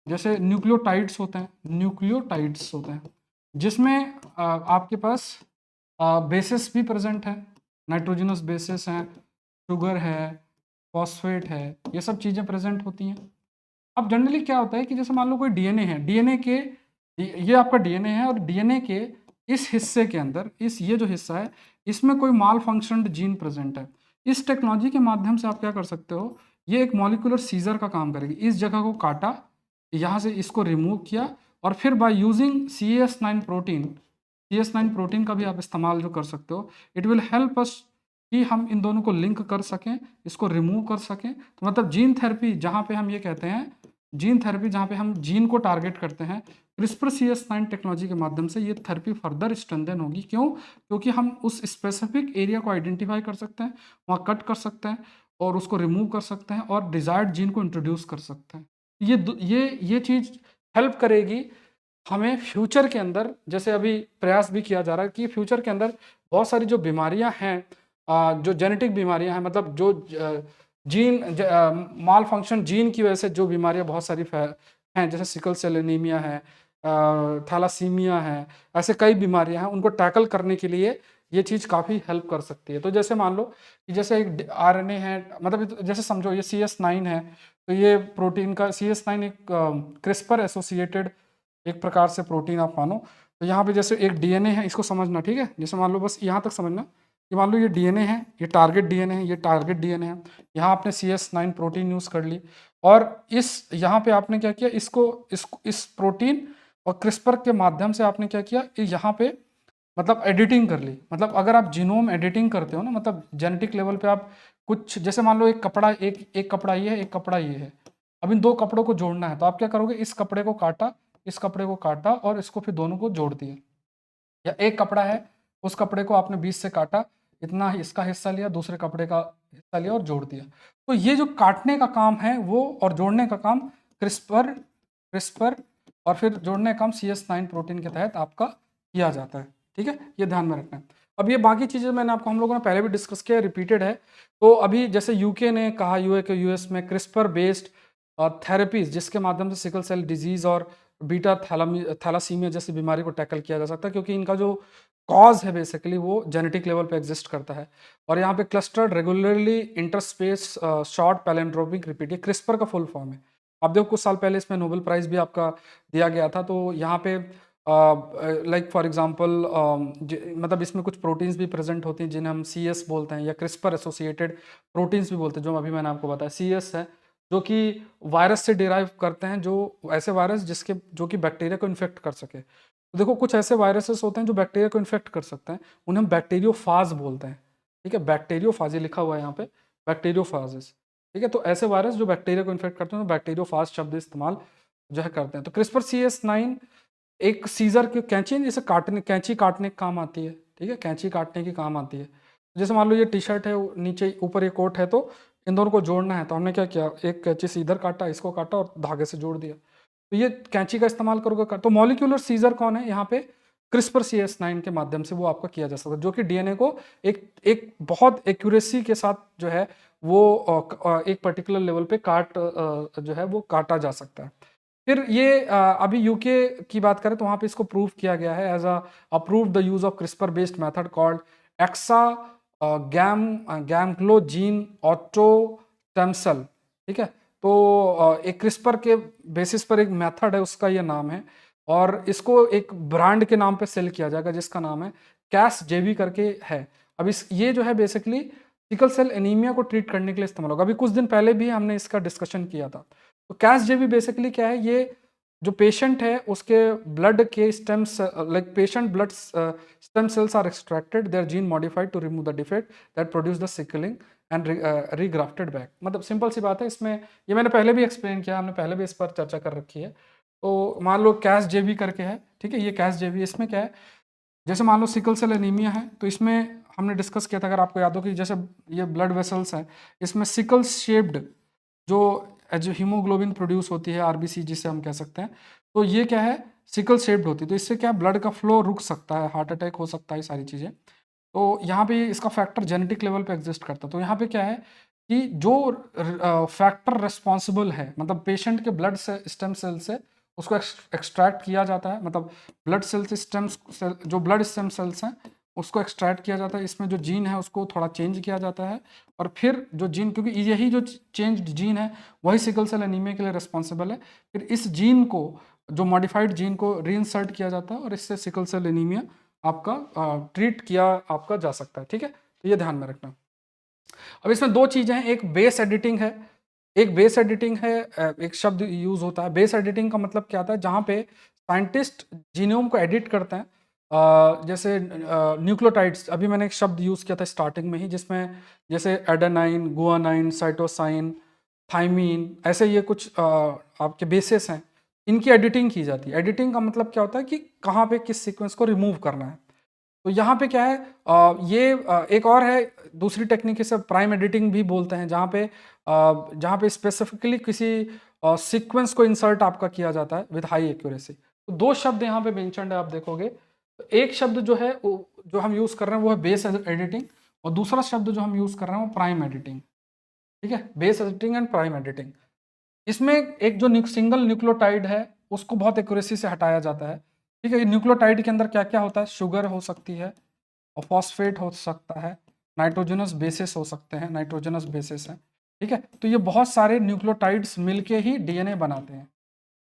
जैसे न्यूक्लियोटाइड्स होते हैं, न्यूक्लियोटाइड्स होते हैं, जिसमें आपके पास बेसिस भी प्रेजेंट है, नाइट्रोजनस बेसिस हैं, शुगर है, फॉस्फेट है, ये सब चीज़ें प्रेजेंट होती हैं। अब जनरली क्या होता है कि जैसे मान लो कोई डीएनए है, डीएनए के, ये आपका डीएनए है, और डीएनए के इस हिस्से के अंदर, इस ये जो हिस्सा है, इसमें कोई माल फंक्शनड जीन प्रेजेंट है। इस टेक्नोलॉजी के माध्यम से आप क्या कर सकते हो, ये एक मॉलिक्यूलर सीजर का काम करेगी। इस जगह को काटा, यहाँ से इसको रिमूव किया, और फिर by using CS9 protein, CS9 protein का भी आप इस्तेमाल जो कर सकते हो, इट विल हेल्प अस कि हम इन दोनों को लिंक कर सकें, इसको रिमूव कर सकें। तो मतलब जीन थेरेपी जहाँ पे हम ये कहते हैं, जीन थेरेपी जहाँ पे हम जीन को टारगेट करते हैं, क्रिस्पर CS9 टेक्नोलॉजी के माध्यम से ये थेरेपी फर्दर स्ट्रेंथन होगी। क्यों? क्योंकि हम उस स्पेसिफिक एरिया को आइडेंटिफाई कर सकते हैं, वहाँ कट कर सकते हैं, और उसको रिमूव कर सकते हैं, और डिजायर्ड जीन को इंट्रोड्यूस कर सकते हैं। ये चीज़ हेल्प करेगी हमें फ्यूचर के अंदर, जैसे अभी प्रयास भी किया जा रहा है कि फ्यूचर के अंदर बहुत सारी जो बीमारियां हैं, जो जेनेटिक बीमारियां हैं, मतलब जो जीन माल फंक्शन जीन की वजह से जो बीमारियां बहुत सारी हैं, जैसे सिकल सेल एनीमिया है, थैलासीमिया है, ऐसे कई बीमारियां हैं, उनको टैकल करने के लिए ये चीज़ काफ़ी हेल्प कर सकती है। तो जैसे मान लो कि जैसे एक RNA है, मतलब जैसे समझो ये CS9 है, तो ये प्रोटीन का CS9 एक क्रिस्पर एसोसिएटेड एक प्रकार से प्रोटीन आप मानो। तो यहाँ पे जैसे एक डीएनए है, इसको समझना, ठीक है। जैसे मान लो बस यहाँ तक समझना कि मान लो ये डीएनए है, ये टारगेट डीएनए है, ये टारगेट डीएनए है, यहाँ आपने CS9 प्रोटीन यूज़ कर ली, और इस यहाँ पे आपने क्या किया, इस प्रोटीन और क्रिस्पर के माध्यम से आपने क्या किया, यहाँ पे मतलब एडिटिंग कर ली। मतलब अगर आप जीनोम एडिटिंग करते हो ना, मतलब जेनेटिक लेवल पे आप कुछ, जैसे मान लो एक कपड़ा, एक कपड़ा ये है, एक कपड़ा ये है, अब इन दो कपड़ों को जोड़ना है, तो आप क्या करोगे, इस कपड़े को काटा, इस कपड़े को काटा, और इसको फिर दोनों को जोड़ दिया। या एक कपड़ा है, उस कपड़े को आपने बीच से काटा, इतना इसका हिस्सा लिया, दूसरे कपड़े का हिस्सा लिया और जोड़ दिया। तो ये जो काटने का काम है वो, और जोड़ने का काम क्रिस्पर क्रिस्पर और फिर जोड़ने का काम CS9 प्रोटीन के तहत आपका किया जाता है, ठीक है। ये ध्यान में रखना है। अब ये बाकी चीज़ें मैंने आपको, हम लोगों ने पहले भी डिस्कस किया, रिपीटेड है। तो अभी जैसे यूके ने कहा, US में क्रिस्पर बेस्ड थेरेपीज जिसके माध्यम से सिकल सेल डिजीज और बीटा थैलासीमिया जैसी बीमारी को टैकल किया जा सकता है, क्योंकि इनका जो कॉज है बेसिकली वो जेनेटिक लेवल पे एग्जिस्ट करता है। और यहाँ पे clustered regularly interspace short palindromic repeat, ये क्रिस्पर का फुल फॉर्म है। आप देखो कुछ साल पहले इसमें नोबेल प्राइज भी आपका दिया गया था। तो यहाँ पे लाइक फॉर एग्जांपल मतलब इसमें कुछ प्रोटीन्स भी प्रेजेंट होती हैं जिन्हें हम CS बोलते हैं, या क्रिस्पर एसोसिएटेड प्रोटीन्स भी बोलते हैं, जो अभी मैंने आपको बताया CS है, जो कि वायरस से डिराइव करते हैं, जो ऐसे वायरस जो कि बैक्टीरिया को इन्फेक्ट कर सके। तो देखो कुछ ऐसे वायरसेस होते हैं जो बैक्टीरिया को इन्फेक्ट कर सकते हैं, उन्हें हम बैक्टीरियोफाज बोलते हैं। ठीक है, बैक्टीरियोफाज ये लिखा हुआ है यहाँ पे, बैक्टीरियोफाजेस। ठीक है, तो ऐसे वायरस जो बैक्टीरिया को इन्फेक्ट करते हैं तो बैक्टीरियोफाज शब्द इस्तेमाल जो है करते हैं। तो क्रिस्पर CS9 एक सीजर की कैंची है, जैसे कैंची काटने के काम आती है। ठीक है, कैंची काटने की काम आती है। जैसे मान लो ये टी-शर्ट है, नीचे ऊपर ये कोट है, तो इन दोनों को जोड़ना है, तो हमने क्या किया, एक कैंची से इधर काटा, इसको काटा और धागे से जोड़ दिया। तो ये कैंची का इस्तेमाल करोगे। तो मॉलिक्यूलर सीजर कौन है यहाँ पे, क्रिस्पर CS9 के माध्यम से वो आपका किया जा सकता है, जो कि डीएनए को एक एक बहुत एक्यूरेसी के साथ जो है वो एक पर्टिकुलर लेवल पे जो है वो काटा जा सकता है। फिर ये अभी यूके की बात करें तो वहाँ पे इसको प्रूव किया गया है as approved the use of CRISPR based method called exagamglogene autotemcel. ठीक है, तो एक क्रिस्पर के बेसिस पर एक मेथड है, उसका ये नाम है, और इसको एक ब्रांड के नाम पे सेल किया जाएगा जिसका नाम है कैस जेवी करके है। अब इस ये जो है बेसिकली सिकल सेल एनीमिया को ट्रीट करने के लिए इस्तेमाल होगा। अभी कुछ दिन पहले भी हमने इसका डिस्कशन किया था। तो कैस जेवी बेसिकली क्या है, ये जो पेशेंट है उसके ब्लड के stems, like patient blood stem cells are extracted, their gene modified to remove the defect that produce the sickling and regrafted back. मतलब सिंपल सी बात है इसमें, ये मैंने पहले भी एक्सप्लेन किया, हमने पहले भी इस पर चर्चा कर रखी है। तो मान लो कैस जेवी करके है, ठीक है, ये कैस जेवी, इसमें क्या है, जैसे मान लो सिकल सेल एनीमिया है, तो इसमें हमने डिस्कस किया था, अगर आपको याद हो, कि जैसे ये ब्लड वेसल्स हैं, इसमें सिकल शेप्ड जो जो हीमोग्लोबिन प्रोड्यूस होती है, RBC जिसे हम कह सकते हैं, तो ये क्या है, सिकल शेप्ड होती है। तो इससे क्या है, ब्लड का फ्लो रुक सकता है, हार्ट अटैक हो सकता है, सारी चीज़ें। तो यहाँ पे इसका फैक्टर जेनेटिक लेवल पे एग्जिस्ट करता है। तो यहाँ पे क्या है कि जो फैक्टर रिस्पॉन्सिबल है, मतलब पेशेंट के ब्लड से स्टेम सेल से उसको एक्सट्रैक्ट किया जाता है, मतलब ब्लड सेल से स्टेम सेल, जो ब्लड स्टेम सेल्स हैं उसको एक्सट्रैक्ट किया जाता है, इसमें जो जीन है उसको थोड़ा चेंज किया जाता है, और फिर जो जीन, क्योंकि यही जो चेंज्ड जीन है वही सिकल सेल एनीमिया के लिए रिस्पॉन्सिबल है, फिर इस जीन को, जो मॉडिफाइड जीन को रीइंसर्ट किया जाता है, और इससे सिकल सेल एनीमिया आपका ट्रीट किया आपका जा सकता है। ठीक है, तो ये ध्यान में रखना। अब इसमें दो चीजें हैं, एक बेस एडिटिंग है, एक बेस एडिटिंग है, एक शब्द यूज होता है बेस एडिटिंग का मतलब क्या होता है, जहां पे साइंटिस्ट जीनोम को एडिट करते हैं, जैसे न्यूक्लियोटाइड्स, अभी मैंने एक शब्द यूज किया था स्टार्टिंग में ही, जिसमें जैसे एडेनाइन, गुआनाइन, साइटोसाइन, थाइमीन, ऐसे ये कुछ आपके बेसिस हैं, इनकी एडिटिंग की जाती है। एडिटिंग का मतलब क्या होता है कि कहाँ पे किस सीक्वेंस को रिमूव करना है। तो यहाँ पे क्या है, एक और है, दूसरी टेक्निक से प्राइम एडिटिंग भी बोलते हैं, जहाँ पे स्पेसिफिकली किसी सीक्वेंस को इंसर्ट आपका किया जाता है विद हाई एक्यूरेसी। तो दो शब्द यहाँ पे मेंशन्ड है, आप देखोगे। तो एक शब्द जो है जो हम यूज कर रहे हैं वो है बेस एडिटिंग, और दूसरा शब्द जो हम यूज कर रहे हैं वो प्राइम एडिटिंग। ठीक है, base editing and prime editing. इसमें एक जो सिंगल न्यूक्लियोटाइड है उसको बहुत एक्यूरेसी से हटाया जाता है। ठीक है, न्यूक्लियोटाइड के अंदर क्या क्या होता है, शुगर हो सकती है, और फॉस्फेट हो सकता है, नाइट्रोजनस बेसिस हो सकते हैं, नाइट्रोजनस बेसिस है। ठीक है, तो ये बहुत सारे न्यूक्लियोटाइड्स मिलके ही डीएनए बनाते हैं।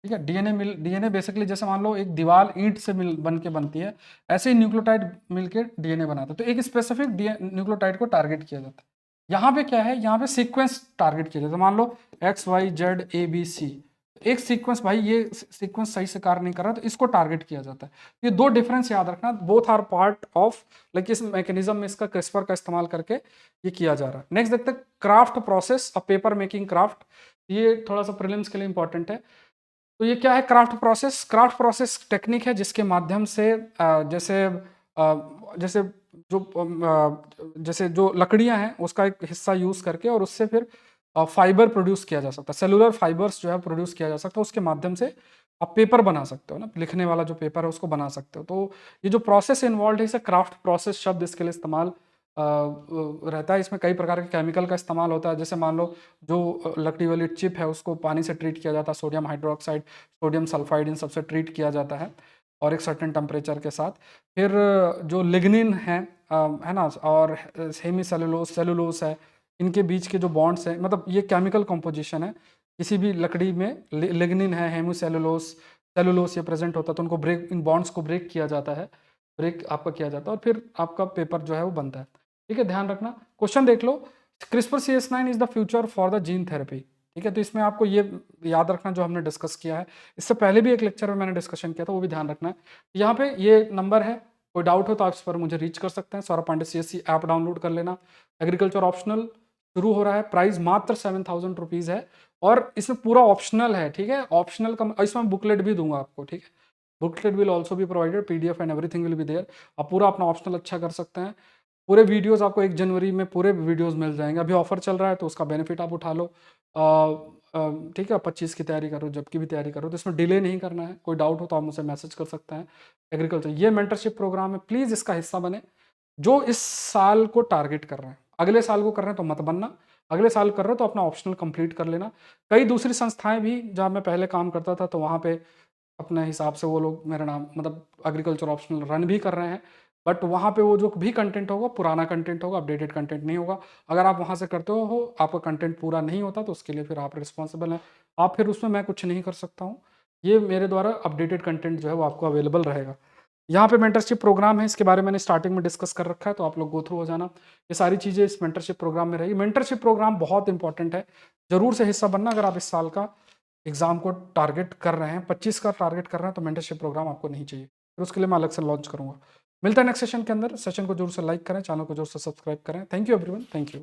ठीक है, डीएनए बेसिकली जैसे मान लो एक दीवार ईंट से बन के बनती है, ऐसे ही न्यूक्लियोटाइड मिलके डीएनए बनाते हैं। तो एक स्पेसिफिक न्यूक्लियोटाइड को टारगेट किया जाता है। यहाँ पे क्या है, यहाँ पे सीक्वेंस टारगेट किया जाता है। मान लो XYZ ABC, एक सीक्वेंस, भाई ये सीक्वेंस सही से कार्य नहीं कर रहा, तो इसको टारगेट किया जाता है। ये दो डिफरेंस याद रखना, both are part of, like इस मैकेनिज्म में इसका क्रिस्पर का इस्तेमाल करके ये किया जा रहा है। नेक्स्ट देखते हैं craft process, a paper making craft. ये थोड़ा सा प्रीलिम्स के लिए इंपॉर्टेंट है। तो ये क्या है, craft process? Craft process technique है जिसके माध्यम से जैसे जैसे जो लकड़ियां हैं उसका एक हिस्सा यूज करके और उससे फिर फाइबर प्रोड्यूस किया जा सकता है, सेलुलर फाइबर्स जो है प्रोड्यूस किया जा सकता है, उसके माध्यम से आप पेपर बना सकते हो ना, लिखने वाला जो पेपर है उसको बना सकते हो। तो ये जो प्रोसेस इन्वॉल्व है इसे क्राफ्ट प्रोसेस शब्द इसके लिए इस्तेमाल रहता है। इसमें कई प्रकार के केमिकल का इस्तेमाल होता है, जैसे मान लो जो लकड़ी वाली चिप है उसको पानी से ट्रीट किया जाता है, सोडियम हाइड्रोक्साइड, सोडियम सल्फाइड, इन सबसे ट्रीट किया जाता है। और एक सर्टेन टेम्परेचर के साथ। फिर जो लिग्निन है ना, और हेमी सेलुलोस है, इनके बीच के जो बॉन्ड्स हैं, मतलब ये केमिकल कंपोजिशन है। किसी भी लकड़ी में लिग्निन है, हेमी सेलुलोस ये प्रेजेंट होता है, तो उनको ब्रेक, इन बॉन्ड्स को ब्रेक किया जाता है, ब्रेक आपका किया जाता है, और फिर आपका पेपर जो है वो बनता है। ठीक है, ध्यान रखना। क्वेश्चन देख लो, CRISPR CS9 is the future for the gene therapy. ठीक है, तो इसमें आपको ये याद रखना जो हमने डिस्कस किया है, इससे पहले भी एक लेक्चर में मैंने डिस्कशन किया था, वो भी ध्यान रखना है। यहाँ पे ये नंबर है, कोई डाउट हो तो आप इस पर मुझे रीच कर सकते हैं। Saurabh Pandey CSC app download कर लेना। एग्रीकल्चर ऑप्शनल शुरू हो रहा है, प्राइस मात्र 7000 रुपीज़ है, और इसमें पूरा ऑप्शनल है। ठीक है, ऑप्शनल का इसमें बुकलेट भी दूंगा आपको। ठीक है, बुकलेट विल ऑल्सो भी provided, PDF and everything will be there. आप पूरा अपना ऑप्शनल अच्छा कर सकते हैं। पूरे वीडियोस आपको 1 जनवरी में पूरे वीडियोस मिल जाएंगे। अभी ऑफर चल रहा है तो उसका बेनिफिट आप उठा लो। ठीक है, 25 की तैयारी करो, जबकि भी तैयारी करो, तो इसमें डिले नहीं करना है। कोई डाउट हो तो आप मुझे मैसेज कर सकते हैं। एग्रीकल्चर ये मेंटरशिप प्रोग्राम है, प्लीज़ इसका हिस्सा बने। जो इस साल को टारगेट कर रहे हैं, अगले साल को कर रहे हैं तो मत बनना। अगले साल कर रहे हो तो अपना ऑप्शनल कंप्लीट कर लेना। कई दूसरी संस्थाएं भी जहाँ मैं पहले काम करता था, तो वहाँ पे अपने हिसाब से वो लोग मेरा नाम, मतलब एग्रीकल्चर ऑप्शनल रन भी कर रहे हैं, बट वहाँ पे वो जो भी कंटेंट होगा पुराना कंटेंट होगा, अपडेटेड कंटेंट नहीं होगा। अगर आप वहाँ से करते हो, आपका कंटेंट पूरा नहीं होता, तो उसके लिए फिर आप रिस्पॉन्सिबल हैं। आप फिर उसमें मैं कुछ नहीं कर सकता हूँ। ये मेरे द्वारा अपडेटेड कंटेंट जो है वो आपको अवेलेबल रहेगा। यहाँ पे मेंटरशिप प्रोग्राम है, इसके बारे में मैंने स्टार्टिंग में डिस्कस कर रखा है, तो आप लोग गो थ्रू हो जाना। ये सारी चीज़ें इस मेंटरशिप प्रोग्राम में रहेगी। मेंटरशिप प्रोग्राम बहुत इंपॉर्टेंट है, जरूर से हिस्सा बनना। अगर आप इस साल का एग्जाम को टारगेट कर रहे हैं, 25 का टारगेट कर रहे हैं, तो मेंटरशिप प्रोग्राम आपको नहीं चाहिए, फिर उसके लिए मैं अलग से लॉन्च करूंगा। मिलता है नेक्स्ट सेशन के अंदर। सेशन को जरूर से लाइक करें, चैनल को जरूर से सब्सक्राइब करें। Thank you everyone, thank you.